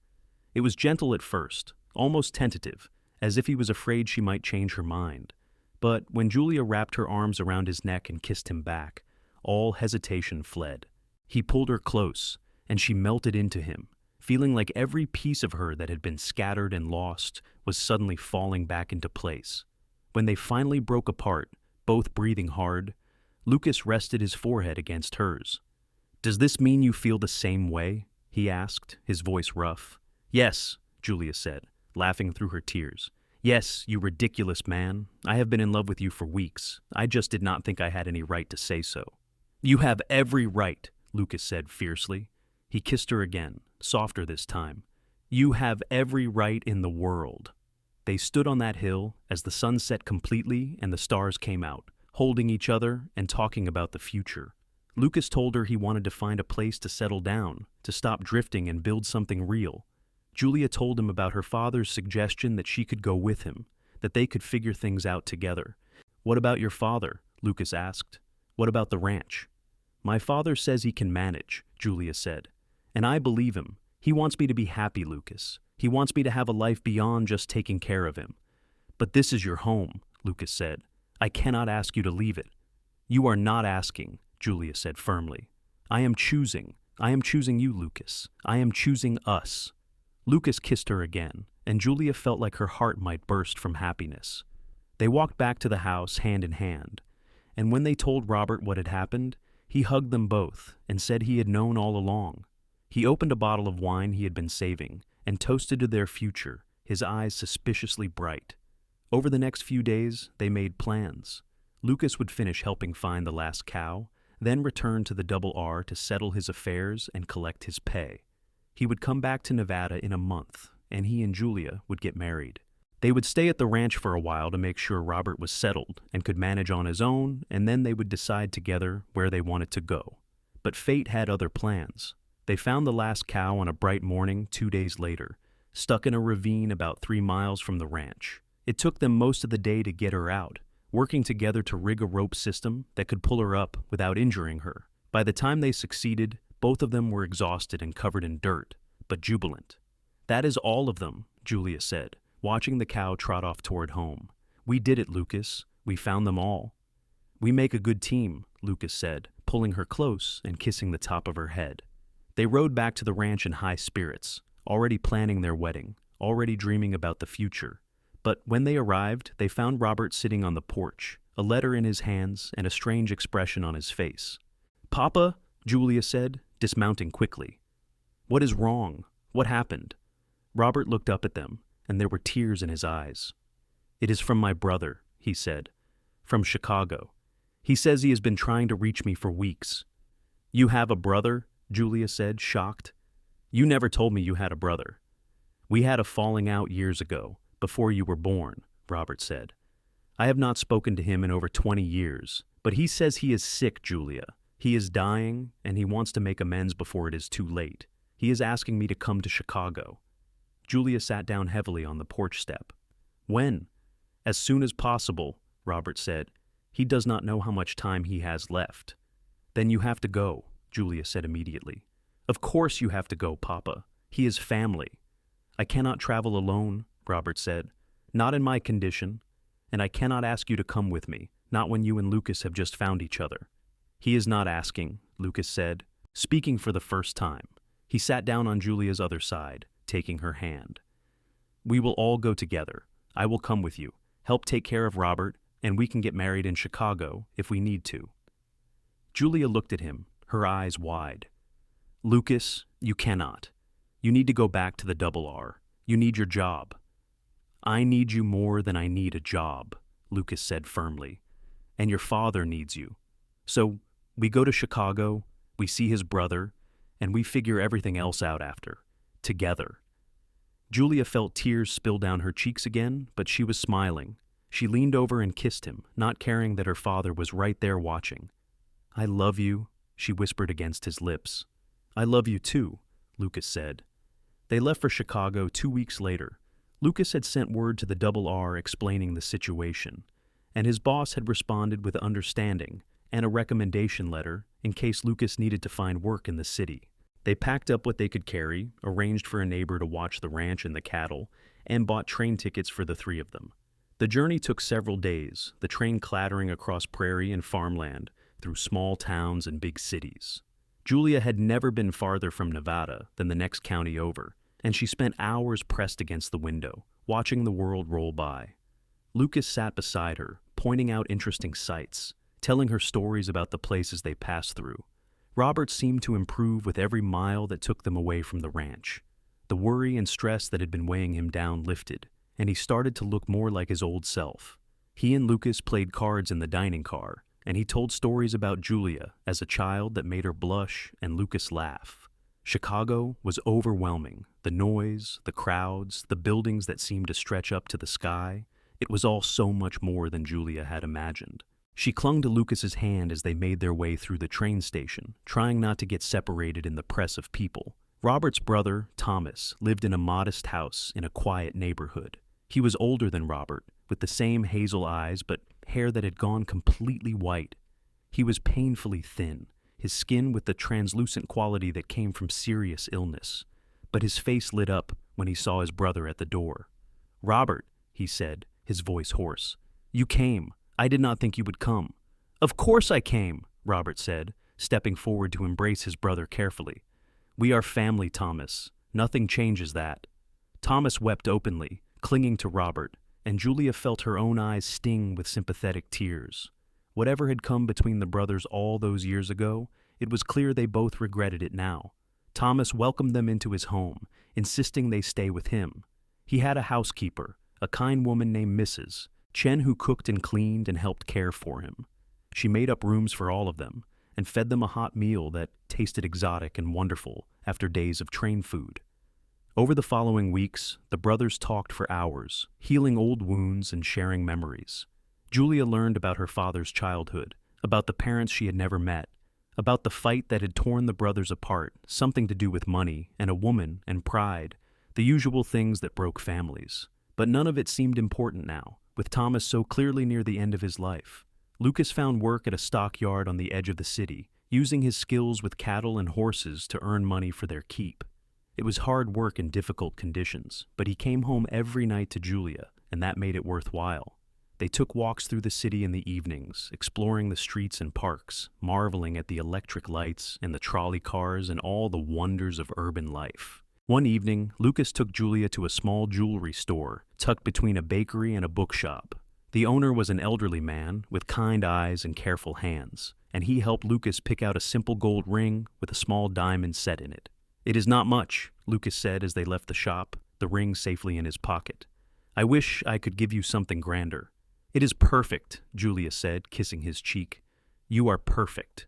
It was gentle at first, almost tentative, as if he was afraid she might change her mind. But when Julia wrapped her arms around his neck and kissed him back, all hesitation fled. He pulled her close, and she melted into him, feeling like every piece of her that had been scattered and lost was suddenly falling back into place. When they finally broke apart, both breathing hard, Lucas rested his forehead against hers. Does this mean you feel the same way? He asked, his voice rough. Yes, Julia said, laughing through her tears. Yes, you ridiculous man. I have been in love with you for weeks. I just did not think I had any right to say so. You have every right, Lucas said fiercely. He kissed her again, softer this time. You have every right in the world. They stood on that hill as the sun set completely and the stars came out, holding each other and talking about the future. Lucas told her he wanted to find a place to settle down, to stop drifting and build something real. Julia told him about her father's suggestion that she could go with him, that they could figure things out together. What about your father? Lucas asked. What about the ranch? My father says he can manage, Julia said. And I believe him. He wants me to be happy, Lucas. He wants me to have a life beyond just taking care of him. But this is your home, Lucas said. I cannot ask you to leave it. You are not asking, Julia said firmly. I am choosing. I am choosing you, Lucas. I am choosing us. Lucas kissed her again, and Julia felt like her heart might burst from happiness. They walked back to the house hand in hand, and when they told Robert what had happened, he hugged them both and said he had known all along. He opened a bottle of wine he had been saving and toasted to their future, his eyes suspiciously bright. Over the next few days, they made plans. Lucas would finish helping find the last cow, then return to the Double R to settle his affairs and collect his pay. He would come back to Nevada in a month, and he and Julia would get married. They would stay at the ranch for a while to make sure Robert was settled and could manage on his own, and then they would decide together where they wanted to go. But fate had other plans. They found the last cow on a bright morning 2 days later, stuck in a ravine about 3 miles from the ranch. It took them most of the day to get her out, working together to rig a rope system that could pull her up without injuring her. By the time they succeeded, both of them were exhausted and covered in dirt, but jubilant. "That is all of them," Julia said, watching the cow trot off toward home. "We did it, Lucas. We found them all." "We make a good team," Lucas said, pulling her close and kissing the top of her head. They rode back to the ranch in high spirits, already planning their wedding, already dreaming about the future. But when they arrived, they found Robert sitting on the porch, a letter in his hands and a strange expression on his face. "Papa," Julia said, dismounting quickly. "What is wrong? What happened?" Robert looked up at them, and there were tears in his eyes. "It is from my brother," he said, "from Chicago. He says he has been trying to reach me for weeks." "You have a brother?" Julia said, shocked. "You never told me you had a brother." "We had a falling out years ago, before you were born," Robert said. "I have not spoken to him in over 20 years, but he says he is sick, Julia. He is dying, and he wants to make amends before it is too late. He is asking me to come to Chicago." Julia sat down heavily on the porch step. "When?" "As soon as possible," Robert said. "He does not know how much time he has left." "Then you have to go," Julia said immediately. "Of course you have to go, Papa. He is family." "I cannot travel alone," Robert said. "Not in my condition. And I cannot ask you to come with me, not when you and Lucas have just found each other." "He is not asking," Lucas said, speaking for the first time. He sat down on Julia's other side, taking her hand. "We will all go together. I will come with you, help take care of Robert, and we can get married in Chicago if we need to." Julia looked at him, her eyes wide. "Lucas, you cannot. You need to go back to the Double R. You need your job." "I need you more than I need a job," Lucas said firmly. "And your father needs you. So we go to Chicago, we see his brother, and we figure everything else out after. Together." Julia felt tears spill down her cheeks again, but she was smiling. She leaned over and kissed him, not caring that her father was right there watching. "I love you," she whispered against his lips. "I love you too," Lucas said. They left for Chicago 2 weeks later. Lucas had sent word to the Double R explaining the situation, and his boss had responded with understanding and a recommendation letter in case Lucas needed to find work in the city. They packed up what they could carry, arranged for a neighbor to watch the ranch and the cattle, and bought train tickets for the 3 of them. The journey took several days, the train clattering across prairie and farmland, through small towns and big cities. Julia had never been farther from Nevada than the next county over, and she spent hours pressed against the window, watching the world roll by. Lucas sat beside her, pointing out interesting sights, telling her stories about the places they passed through. Robert seemed to improve with every mile that took them away from the ranch. The worry and stress that had been weighing him down lifted, and he started to look more like his old self. He and Lucas played cards in the dining car, and he told stories about Julia as a child that made her blush and Lucas laugh. Chicago was overwhelming. The noise, the crowds, the buildings that seemed to stretch up to the sky. It was all so much more than Julia had imagined. She clung to Lucas's hand as they made their way through the train station, trying not to get separated in the press of people. Robert's brother, Thomas, lived in a modest house in a quiet neighborhood. He was older than Robert, with the same hazel eyes but hair that had gone completely white. He was painfully thin, his skin with the translucent quality that came from serious illness. But his face lit up when he saw his brother at the door. "Robert," he said, his voice hoarse, "you came. I did not think you would come." "Of course I came," Robert said, stepping forward to embrace his brother carefully. "We are family, Thomas. Nothing changes that." Thomas wept openly, clinging to Robert, and Julia felt her own eyes sting with sympathetic tears. Whatever had come between the brothers all those years ago, it was clear they both regretted it now. Thomas welcomed them into his home, insisting they stay with him. He had a housekeeper, a kind woman named Mrs. Chen, who cooked and cleaned and helped care for him. She made up rooms for all of them and fed them a hot meal that tasted exotic and wonderful after days of train food. Over the following weeks, the brothers talked for hours, healing old wounds and sharing memories. Julia learned about her father's childhood, about the parents she had never met, about the fight that had torn the brothers apart, something to do with money and a woman and pride, the usual things that broke families. But none of it seemed important now, with Thomas so clearly near the end of his life. Lucas found work at a stockyard on the edge of the city, using his skills with cattle and horses to earn money for their keep. It was hard work in difficult conditions, but he came home every night to Julia, and that made it worthwhile. They took walks through the city in the evenings, exploring the streets and parks, marveling at the electric lights and the trolley cars and all the wonders of urban life. One evening, Lucas took Julia to a small jewelry store, tucked between a bakery and a bookshop. The owner was an elderly man with kind eyes and careful hands, and he helped Lucas pick out a simple gold ring with a small diamond set in it. "It is not much," Lucas said as they left the shop, the ring safely in his pocket. "I wish I could give you something grander." "It is perfect," Julia said, kissing his cheek. "You are perfect."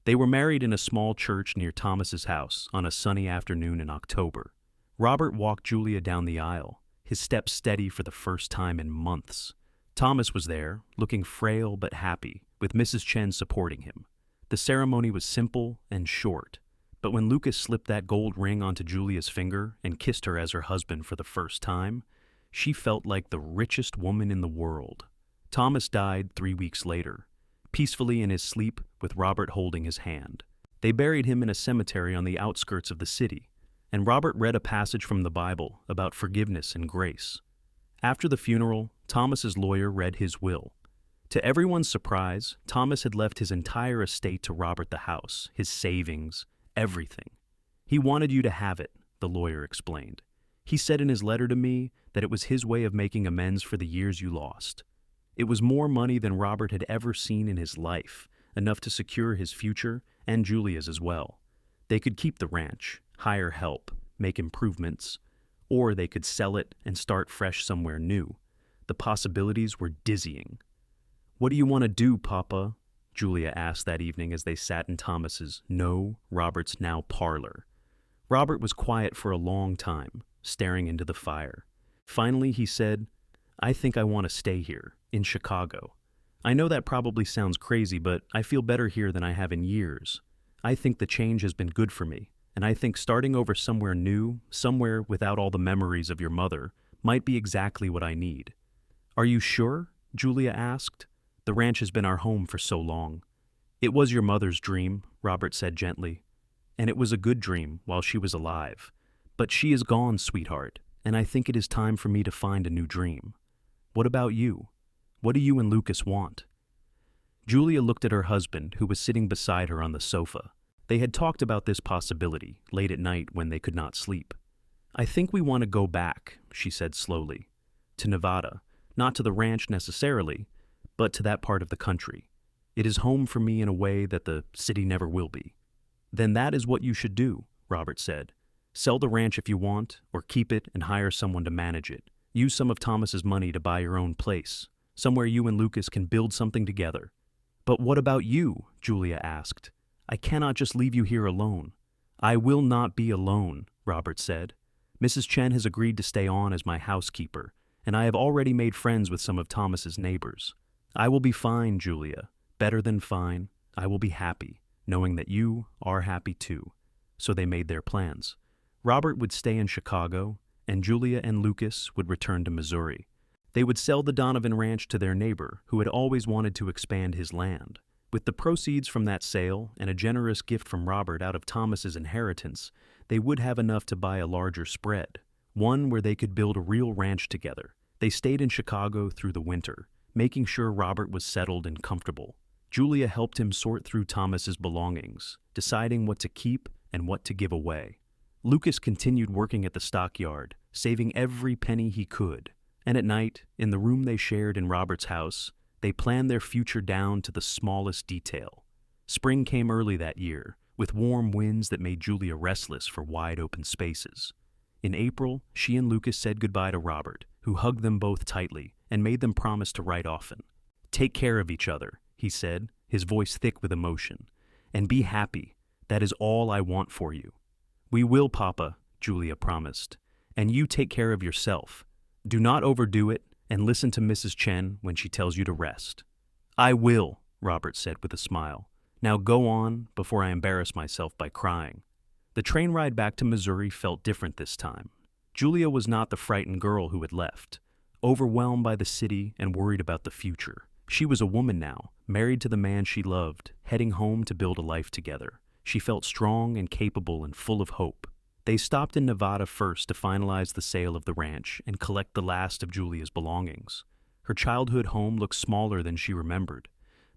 They were married in a small church near Thomas's house on a sunny afternoon in October. Robert walked Julia down the aisle, his steps steady for the first time in months. Thomas was there, looking frail but happy, with Mrs. Chen supporting him. The ceremony was simple and short, but when Lucas slipped that gold ring onto Julia's finger and kissed her as her husband for the first time, she felt like the richest woman in the world. Thomas died 3 weeks later, peacefully in his sleep with Robert holding his hand. They buried him in a cemetery on the outskirts of the city, and Robert read a passage from the Bible about forgiveness and grace. After the funeral, Thomas's lawyer read his will. To everyone's surprise, Thomas had left his entire estate to Robert the house, his savings, everything. "He wanted you to have it," the lawyer explained. "He said in his letter to me that it was his way of making amends for the years you lost." It was more money than Robert had ever seen in his life, enough to secure his future and Julia's as well. They could keep the ranch, hire help, make improvements, or they could sell it and start fresh somewhere new. The possibilities were dizzying. "What do you want to do, Papa?" Julia asked that evening as they sat in Thomas's, Robert's now parlor. Robert was quiet for a long time, staring into the fire. Finally, he said, "I think I want to stay here, in Chicago. I know that probably sounds crazy, but I feel better here than I have in years. I think the change has been good for me, and I think starting over somewhere new, somewhere without all the memories of your mother, might be exactly what I need." "Are you sure?" Julia asked. "The ranch has been our home for so long." "It was your mother's dream," Robert said gently. "And it was a good dream while she was alive. But she is gone, sweetheart, and I think it is time for me to find a new dream. What about you? What do you and Lucas want?" Julia looked at her husband, who was sitting beside her on the sofa. They had talked about this possibility late at night when they could not sleep. "I think we want to go back," she said slowly, "to Nevada, not to the ranch necessarily, but to that part of the country. It is home for me in a way that the city never will be." "Then that is what you should do," Robert said. "Sell the ranch if you want, or keep it and hire someone to manage it. Use some of Thomas's money to buy your own place, somewhere you and Lucas can build something together." "But what about you?" Julia asked. "I cannot just leave you here alone." "I will not be alone," Robert said. "Mrs. Chen has agreed to stay on as my housekeeper, and I have already made friends with some of Thomas's neighbors. I will be fine, Julia, better than fine. I will be happy, knowing that you are happy too." So they made their plans. Robert would stay in Chicago, and Julia and Lucas would return to Missouri. They would sell the Donovan ranch to their neighbor, who had always wanted to expand his land. With the proceeds from that sale and a generous gift from Robert out of Thomas's inheritance, they would have enough to buy a larger spread, one where they could build a real ranch together. They stayed in Chicago through the winter, making sure Robert was settled and comfortable. Julia helped him sort through Thomas's belongings, deciding what to keep and what to give away. Lucas continued working at the stockyard, saving every penny he could. And at night, in the room they shared in Robert's house, they planned their future down to the smallest detail. Spring came early that year, with warm winds that made Julia restless for wide open spaces. In April, she and Lucas said goodbye to Robert, who hugged them both tightly and made them promise to write often. "Take care of each other," he said, his voice thick with emotion, "and be happy. That is all I want for you." "We will, Papa," Julia promised, "and you take care of yourself. Do not overdo it, and listen to Mrs. Chen when she tells you to rest." "I will," Robert said with a smile. "Now go on before I embarrass myself by crying." The train ride back to Missouri felt different this time. Julia was not the frightened girl who had left, overwhelmed by the city and worried about the future. She was a woman now, married to the man she loved, heading home to build a life together. She felt strong and capable and full of hope. They stopped in Nevada first to finalize the sale of the ranch and collect the last of Julia's belongings. Her childhood home looked smaller than she remembered,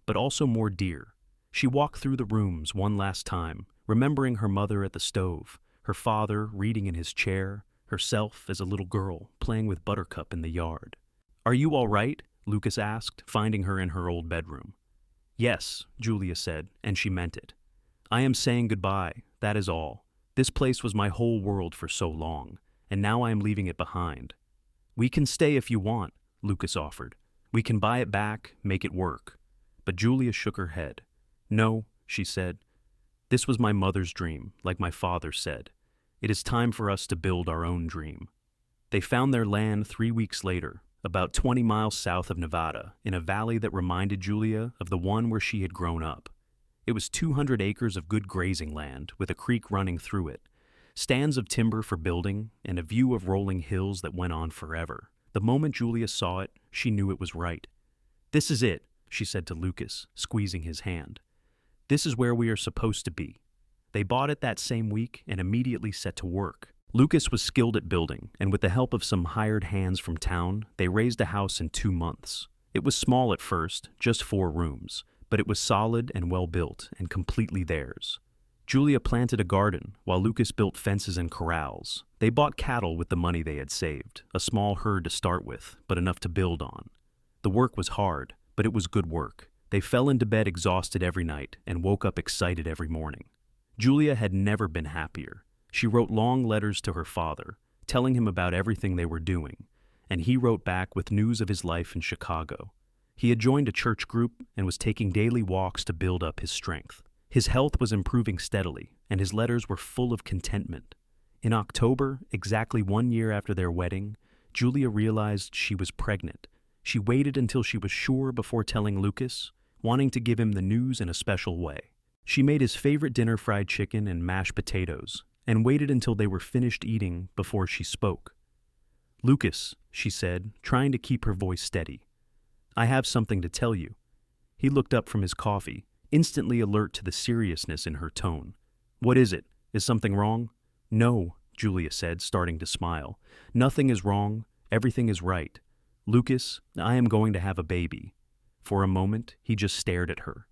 but also more dear. She walked through the rooms one last time, remembering her mother at the stove, her father reading in his chair, herself as a little girl playing with Buttercup in the yard. "Are you all right?" Lucas asked, finding her in her old bedroom. "Yes," Julia said, and she meant it. "I am saying goodbye, that is all. This place was my whole world for so long, and now I am leaving it behind." "We can stay if you want," Lucas offered. "We can buy it back, make it work." But Julia shook her head. "No," she said. "This was my mother's dream, like my father said. It is time for us to build our own dream." They found their land 3 weeks later, about 20 miles south of Nevada, in a valley that reminded Julia of the one where she had grown up. It was 200 acres of good grazing land, with a creek running through it, stands of timber for building, and a view of rolling hills that went on forever. The moment Julia saw it, she knew it was right. "This is it," she said to Lucas, squeezing his hand. "This is where we are supposed to be." They bought it that same week and immediately set to work. Lucas was skilled at building, and with the help of some hired hands from town, they raised a house in 2 months. It was small at first, just 4 rooms, but it was solid and well built and completely theirs. Julia planted a garden, while Lucas built fences and corrals. They bought cattle with the money they had saved, a small herd to start with, but enough to build on. The work was hard, but it was good work. They fell into bed exhausted every night and woke up excited every morning. Julia had never been happier. She wrote long letters to her father, telling him about everything they were doing, and he wrote back with news of his life in Chicago. He had joined a church group and was taking daily walks to build up his strength. His health was improving steadily, and his letters were full of contentment. In October, exactly 1 year after their wedding, Julia realized she was pregnant. She waited until she was sure before telling Lucas, wanting to give him the news in a special way. She made his favorite dinner fried chicken and mashed potatoes, and waited until they were finished eating before she spoke. "Lucas," she said, trying to keep her voice steady, "I have something to tell you." He looked up from his coffee, instantly alert to the seriousness in her tone. "What is it? Is something wrong?" "No," Julia said, starting to smile. "Nothing is wrong. Everything is right. Lucas, I am going to have a baby." For a moment, he just stared at her.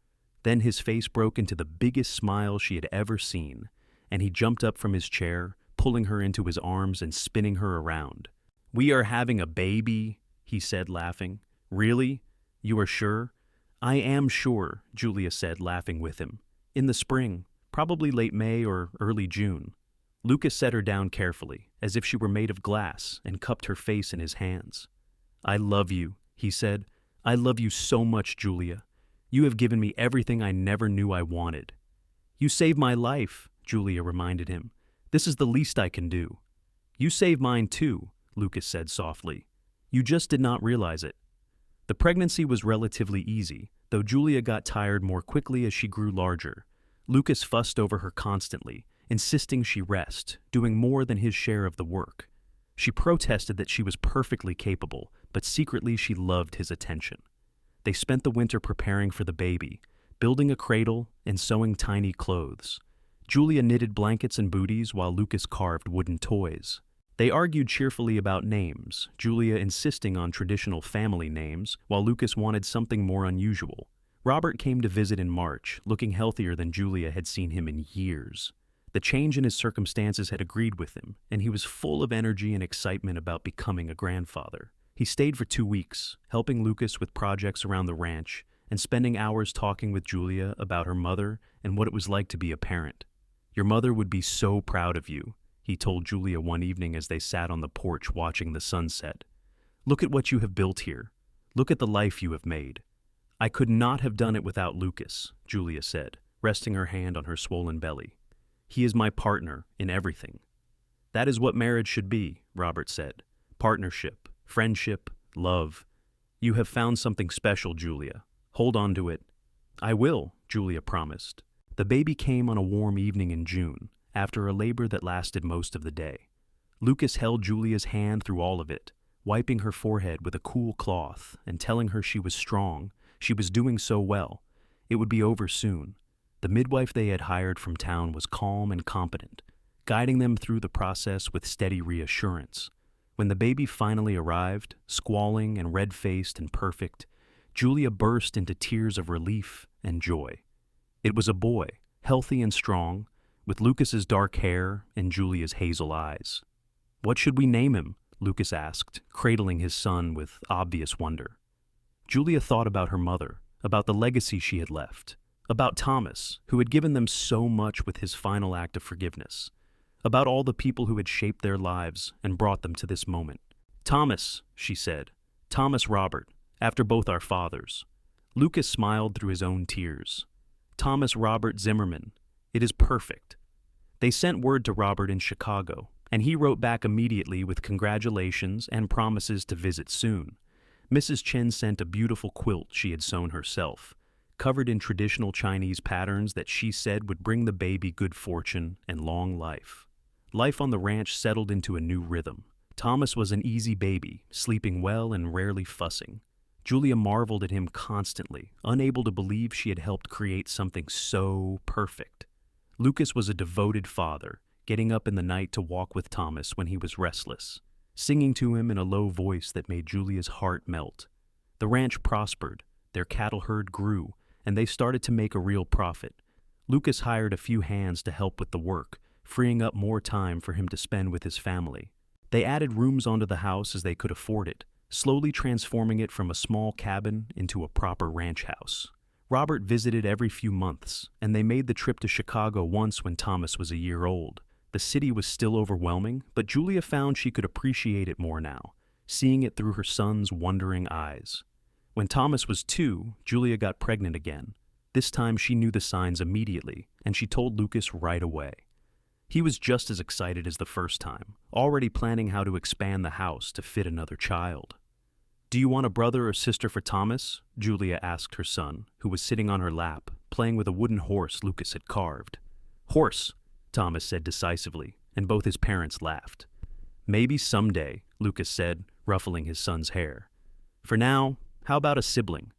Then his face broke into the biggest smile she had ever seen, and he jumped up from his chair, pulling her into his arms and spinning her around. "We are having a baby," he said, laughing. "Really? You are sure?" "I am sure," Julia said, laughing with him. "In the spring, probably late May or early June." Lucas set her down carefully, as if she were made of glass, and cupped her face in his hands. "I love you," he said. "I love you so much, Julia. You have given me everything I never knew I wanted." "You saved my life," Julia reminded him. "This is the least I can do." "You saved mine too," Lucas said softly. "You just did not realize it." The pregnancy was relatively easy, though Julia got tired more quickly as she grew larger. Lucas fussed over her constantly, insisting she rest, doing more than his share of the work. She protested that she was perfectly capable, but secretly she loved his attention. They spent the winter preparing for the baby, building a cradle and sewing tiny clothes. Julia knitted blankets and booties while Lucas carved wooden toys. They argued cheerfully about names, Julia insisting on traditional family names, while Lucas wanted something more unusual. Robert came to visit in March, looking healthier than Julia had seen him in years. The change in his circumstances had agreed with him, and he was full of energy and excitement about becoming a grandfather. He stayed for 2 weeks, helping Lucas with projects around the ranch, and spending hours talking with Julia about her mother and what it was like to be a parent. "Your mother would be so proud of you," he told Julia one evening as they sat on the porch watching the sunset. "Look at what you have built here. Look at the life you have made." "I could not have done it without Lucas," Julia said, resting her hand on her swollen belly. "He is my partner in everything." "That is what marriage should be," Robert said. "Partnership, friendship, love. You have found something special, Julia. Hold on to it." "I will," Julia promised. The baby came on a warm evening in June, after a labor that lasted most of the day. Lucas held Julia's hand through all of it, wiping her forehead with a cool cloth and telling her she was strong, she was doing so well. It would be over soon. The midwife they had hired from town was calm and competent, guiding them through the process with steady reassurance. When the baby finally arrived, squalling and red-faced and perfect, Julia burst into tears of relief and joy. It was a boy, healthy and strong, with Lucas's dark hair and Julia's hazel eyes. "What should we name him?" Lucas asked, cradling his son with obvious wonder. Julia thought about her mother, about the legacy she had left, about Thomas, who had given them so much with his final act of forgiveness, about all the people who had shaped their lives and brought them to this moment. "Thomas," she said, "Thomas Robert, after both our fathers." Lucas smiled through his own tears. "Thomas Robert Zimmerman. It is perfect." They sent word to Robert in Chicago, and he wrote back immediately with congratulations and promises to visit soon. Mrs. Chen sent a beautiful quilt she had sewn herself, covered in traditional Chinese patterns that she said would bring the baby good fortune and long life. Life on the ranch settled into a new rhythm. Thomas was an easy baby, sleeping well and rarely fussing. Julia marveled at him constantly, unable to believe she had helped create something so perfect. Lucas was a devoted father, getting up in the night to walk with Thomas when he was restless, singing to him in a low voice that made Julia's heart melt. The ranch prospered, their cattle herd grew, and they started to make a real profit. Lucas hired a few hands to help with the work, freeing up more time for him to spend with his family. They added rooms onto the house as they could afford it, slowly transforming it from a small cabin into a proper ranch house. Robert visited every few months, and they made the trip to Chicago once when Thomas was a year old. The city was still overwhelming, but Julia found she could appreciate it more now, seeing it through her son's wondering eyes. When Thomas was 2, Julia got pregnant again. This time she knew the signs immediately, and she told Lucas right away. He was just as excited as the first time, already planning how to expand the house to fit another child. "Do you want a brother or sister for Thomas?" Julia asked her son, who was sitting on her lap, playing with a wooden horse Lucas had carved. "Horse," Thomas said decisively, and both his parents laughed. "Maybe someday," Lucas said, ruffling his son's hair. "For now, how about a sibling?"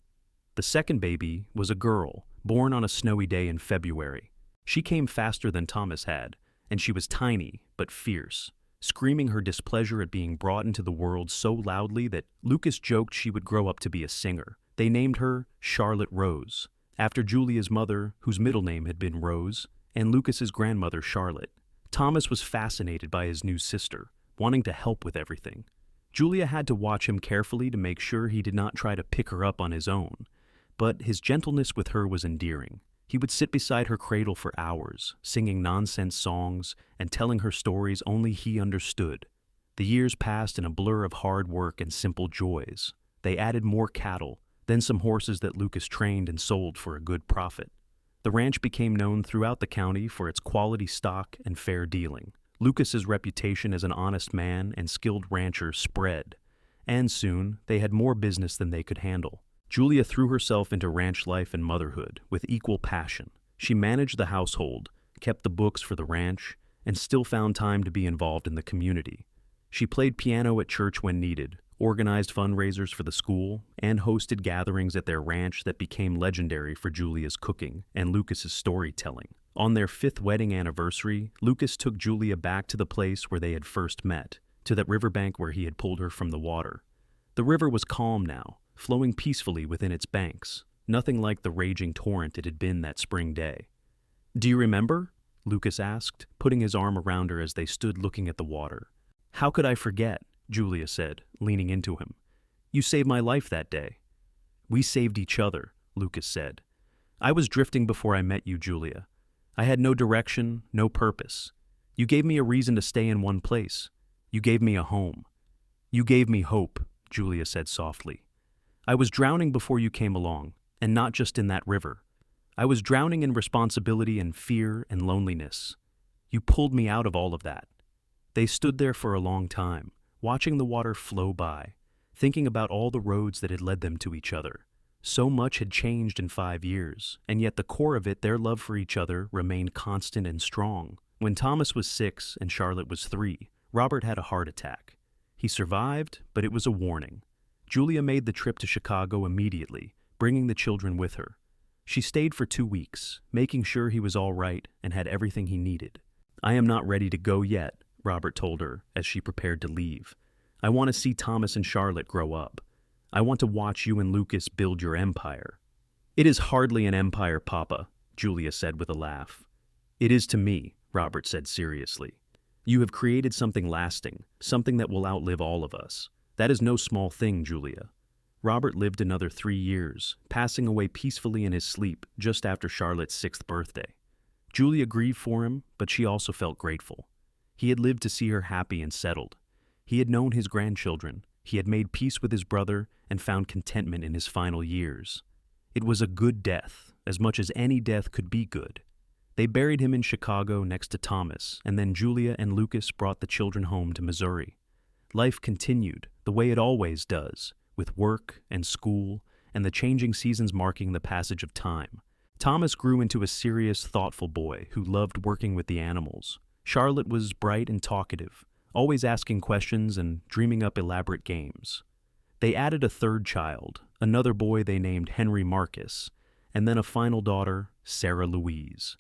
The second baby was a girl, born on a snowy day in February. She came faster than Thomas had, and she was tiny but fierce, screaming her displeasure at being brought into the world so loudly that Lucas joked she would grow up to be a singer. They named her Charlotte Rose, after Julia's mother, whose middle name had been Rose, and Lucas's grandmother Charlotte. Thomas was fascinated by his new sister, wanting to help with everything. Julia had to watch him carefully to make sure he did not try to pick her up on his own, but his gentleness with her was endearing. He would sit beside her cradle for hours, singing nonsense songs and telling her stories only he understood. The years passed in a blur of hard work and simple joys. They added more cattle, then some horses that Lucas trained and sold for a good profit. The ranch became known throughout the county for its quality stock and fair dealing. Lucas's reputation as an honest man and skilled rancher spread, and soon they had more business than they could handle. Julia threw herself into ranch life and motherhood with equal passion. She managed the household, kept the books for the ranch, and still found time to be involved in the community. She played piano at church when needed, organized fundraisers for the school, and hosted gatherings at their ranch that became legendary for Julia's cooking and Lucas's storytelling. On their 5th wedding anniversary, Lucas took Julia back to the place where they had first met, to that riverbank where he had pulled her from the water. The river was calm now, flowing peacefully within its banks, nothing like the raging torrent it had been that spring day. "Do you remember?" Lucas asked, putting his arm around her as they stood looking at the water. "How could I forget?" Julia said, leaning into him. "You saved my life that day." "We saved each other," Lucas said. "I was drifting before I met you, Julia. I had no direction, no purpose. You gave me a reason to stay in one place. You gave me a home. You gave me hope," Julia said softly. "I was drowning before you came along, and not just in that river. I was drowning in responsibility and fear and loneliness. You pulled me out of all of that." They stood there for a long time, watching the water flow by, thinking about all the roads that had led them to each other. So much had changed in 5 years, and yet the core of it, their love for each other, remained constant and strong. When Thomas was 6 and Charlotte was 3, Robert had a heart attack. He survived, but it was a warning. Julia made the trip to Chicago immediately, bringing the children with her. She stayed for 2 weeks, making sure he was all right and had everything he needed. "I am not ready to go yet," Robert told her as she prepared to leave. "I want to see Thomas and Charlotte grow up. I want to watch you and Lucas build your empire." "It is hardly an empire, Papa," Julia said with a laugh. "It is to me," Robert said seriously. "You have created something lasting, something that will outlive all of us. That is no small thing, Julia." Robert lived another 3 years, passing away peacefully in his sleep just after Charlotte's 6th birthday. Julia grieved for him, but she also felt grateful. He had lived to see her happy and settled. He had known his grandchildren, he had made peace with his brother, and found contentment in his final years. It was a good death, as much as any death could be good. They buried him in Chicago next to Thomas, and then Julia and Lucas brought the children home to Missouri. Life continued, the way it always does, with work and school, and the changing seasons marking the passage of time. Thomas grew into a serious, thoughtful boy who loved working with the animals. Charlotte was bright and talkative, always asking questions and dreaming up elaborate games. They added a 3rd child, another boy they named Henry Marcus, and then a final daughter, Sarah Louise.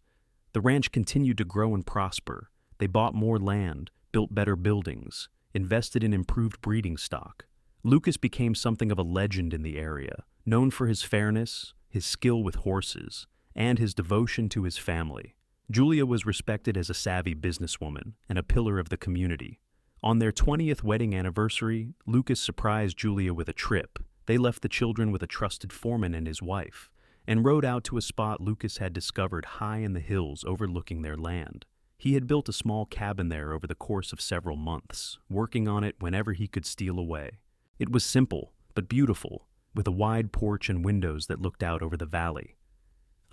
The ranch continued to grow and prosper. They bought more land, built better buildings, invested in improved breeding stock. Lucas became something of a legend in the area, known for his fairness, his skill with horses, and his devotion to his family. Julia was respected as a savvy businesswoman and a pillar of the community. On their 20th wedding anniversary, Lucas surprised Julia with a trip. They left the children with a trusted foreman and his wife, and rode out to a spot Lucas had discovered high in the hills overlooking their land. He had built a small cabin there over the course of several months, working on it whenever he could steal away. It was simple, but beautiful, with a wide porch and windows that looked out over the valley.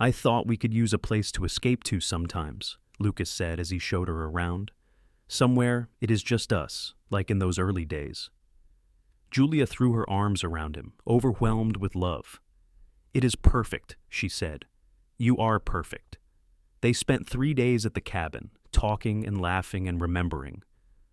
"I thought we could use a place to escape to sometimes," Lucas said as he showed her around. "Somewhere it is just us, like in those early days." Julia threw her arms around him, overwhelmed with love. "It is perfect," she said. "You are perfect." They spent 3 days at the cabin, talking and laughing and remembering.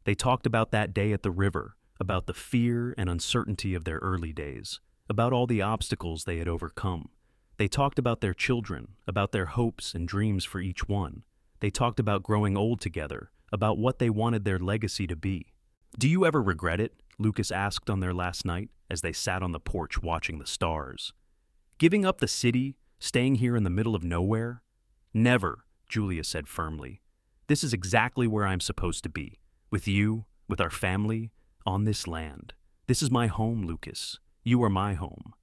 They talked about that day at the river, about the fear and uncertainty of their early days, about all the obstacles they had overcome. They talked about their children, about their hopes and dreams for each one. They talked about growing old together, about what they wanted their legacy to be. "Do you ever regret it?" Lucas asked on their last night as they sat on the porch watching the stars. "Giving up the city, staying here in the middle of nowhere?" "Never," Julia said firmly. "This is exactly where I'm supposed to be, with you, with our family, on this land. This is my home, Lucas. You are my home."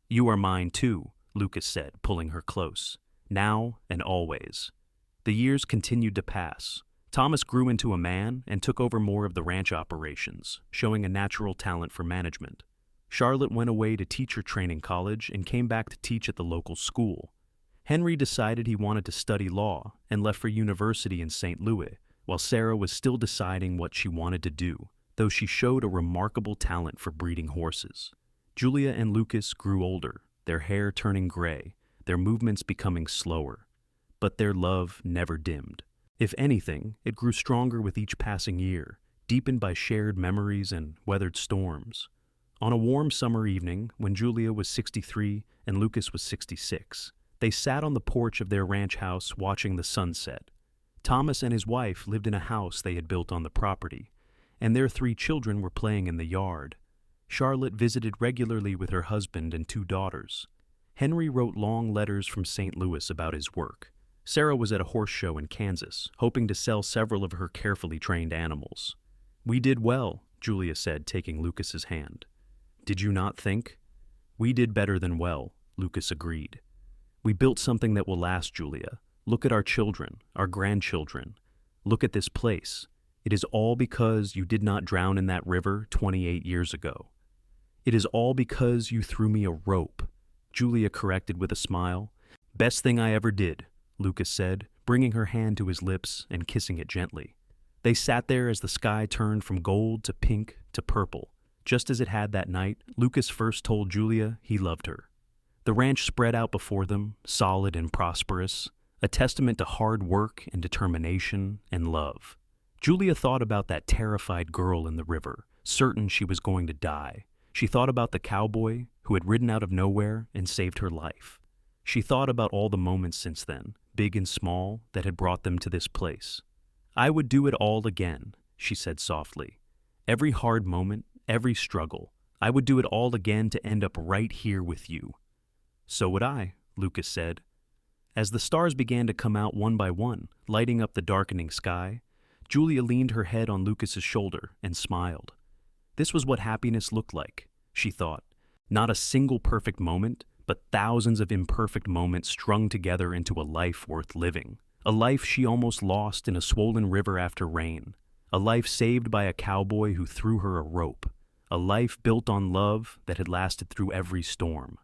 "You are mine too," Lucas said, pulling her close. "Now and always." The years continued to pass. Thomas grew into a man and took over more of the ranch operations, showing a natural talent for management. Charlotte went away to teacher training college and came back to teach at the local school. Henry decided he wanted to study law and left for university in St. Louis, while Sarah was still deciding what she wanted to do, though she showed a remarkable talent for breeding horses. Julia and Lucas grew older, their hair turning gray, their movements becoming slower. But their love never dimmed. If anything, it grew stronger with each passing year, deepened by shared memories and weathered storms. On a warm summer evening, when Julia was 63 and Lucas was 66, they sat on the porch of their ranch house watching the sunset. Thomas and his wife lived in a house they had built on the property, and their 3 children were playing in the yard. Charlotte visited regularly with her husband and 2 daughters. Henry wrote long letters from St. Louis about his work. Sarah was at a horse show in Kansas, hoping to sell several of her carefully trained animals. "We did well," Julia said, taking Lucas's hand. "Did you not think?" "We did better than well," Lucas agreed. "We built something that will last, Julia. Look at our children, our grandchildren. Look at this place. It is all because you did not drown in that river 28 years ago. It is all because you threw me a rope," Julia corrected with a smile. "Best thing I ever did," Lucas said, bringing her hand to his lips and kissing it gently. They sat there as the sky turned from gold to pink to purple. Just as it had that night, Lucas first told Julia he loved her. The ranch spread out before them, solid and prosperous, a testament to hard work and determination and love. Julia thought about that terrified girl in the river, certain she was going to die. She thought about the cowboy who had ridden out of nowhere and saved her life. She thought about all the moments since then, big and small, that had brought them to this place. "I would do it all again," she said softly. "Every hard moment, every struggle, I would do it all again to end up right here with you." "So would I," Lucas said. As the stars began to come out one by one, lighting up the darkening sky, Julia leaned her head on Lucas's shoulder and smiled. This was what happiness looked like, she thought. Not a single perfect moment, but thousands of imperfect moments strung together into a life worth living. A life she almost lost in a swollen river after rain. A life saved by a cowboy who threw her a rope. A life built on love that had lasted through every storm.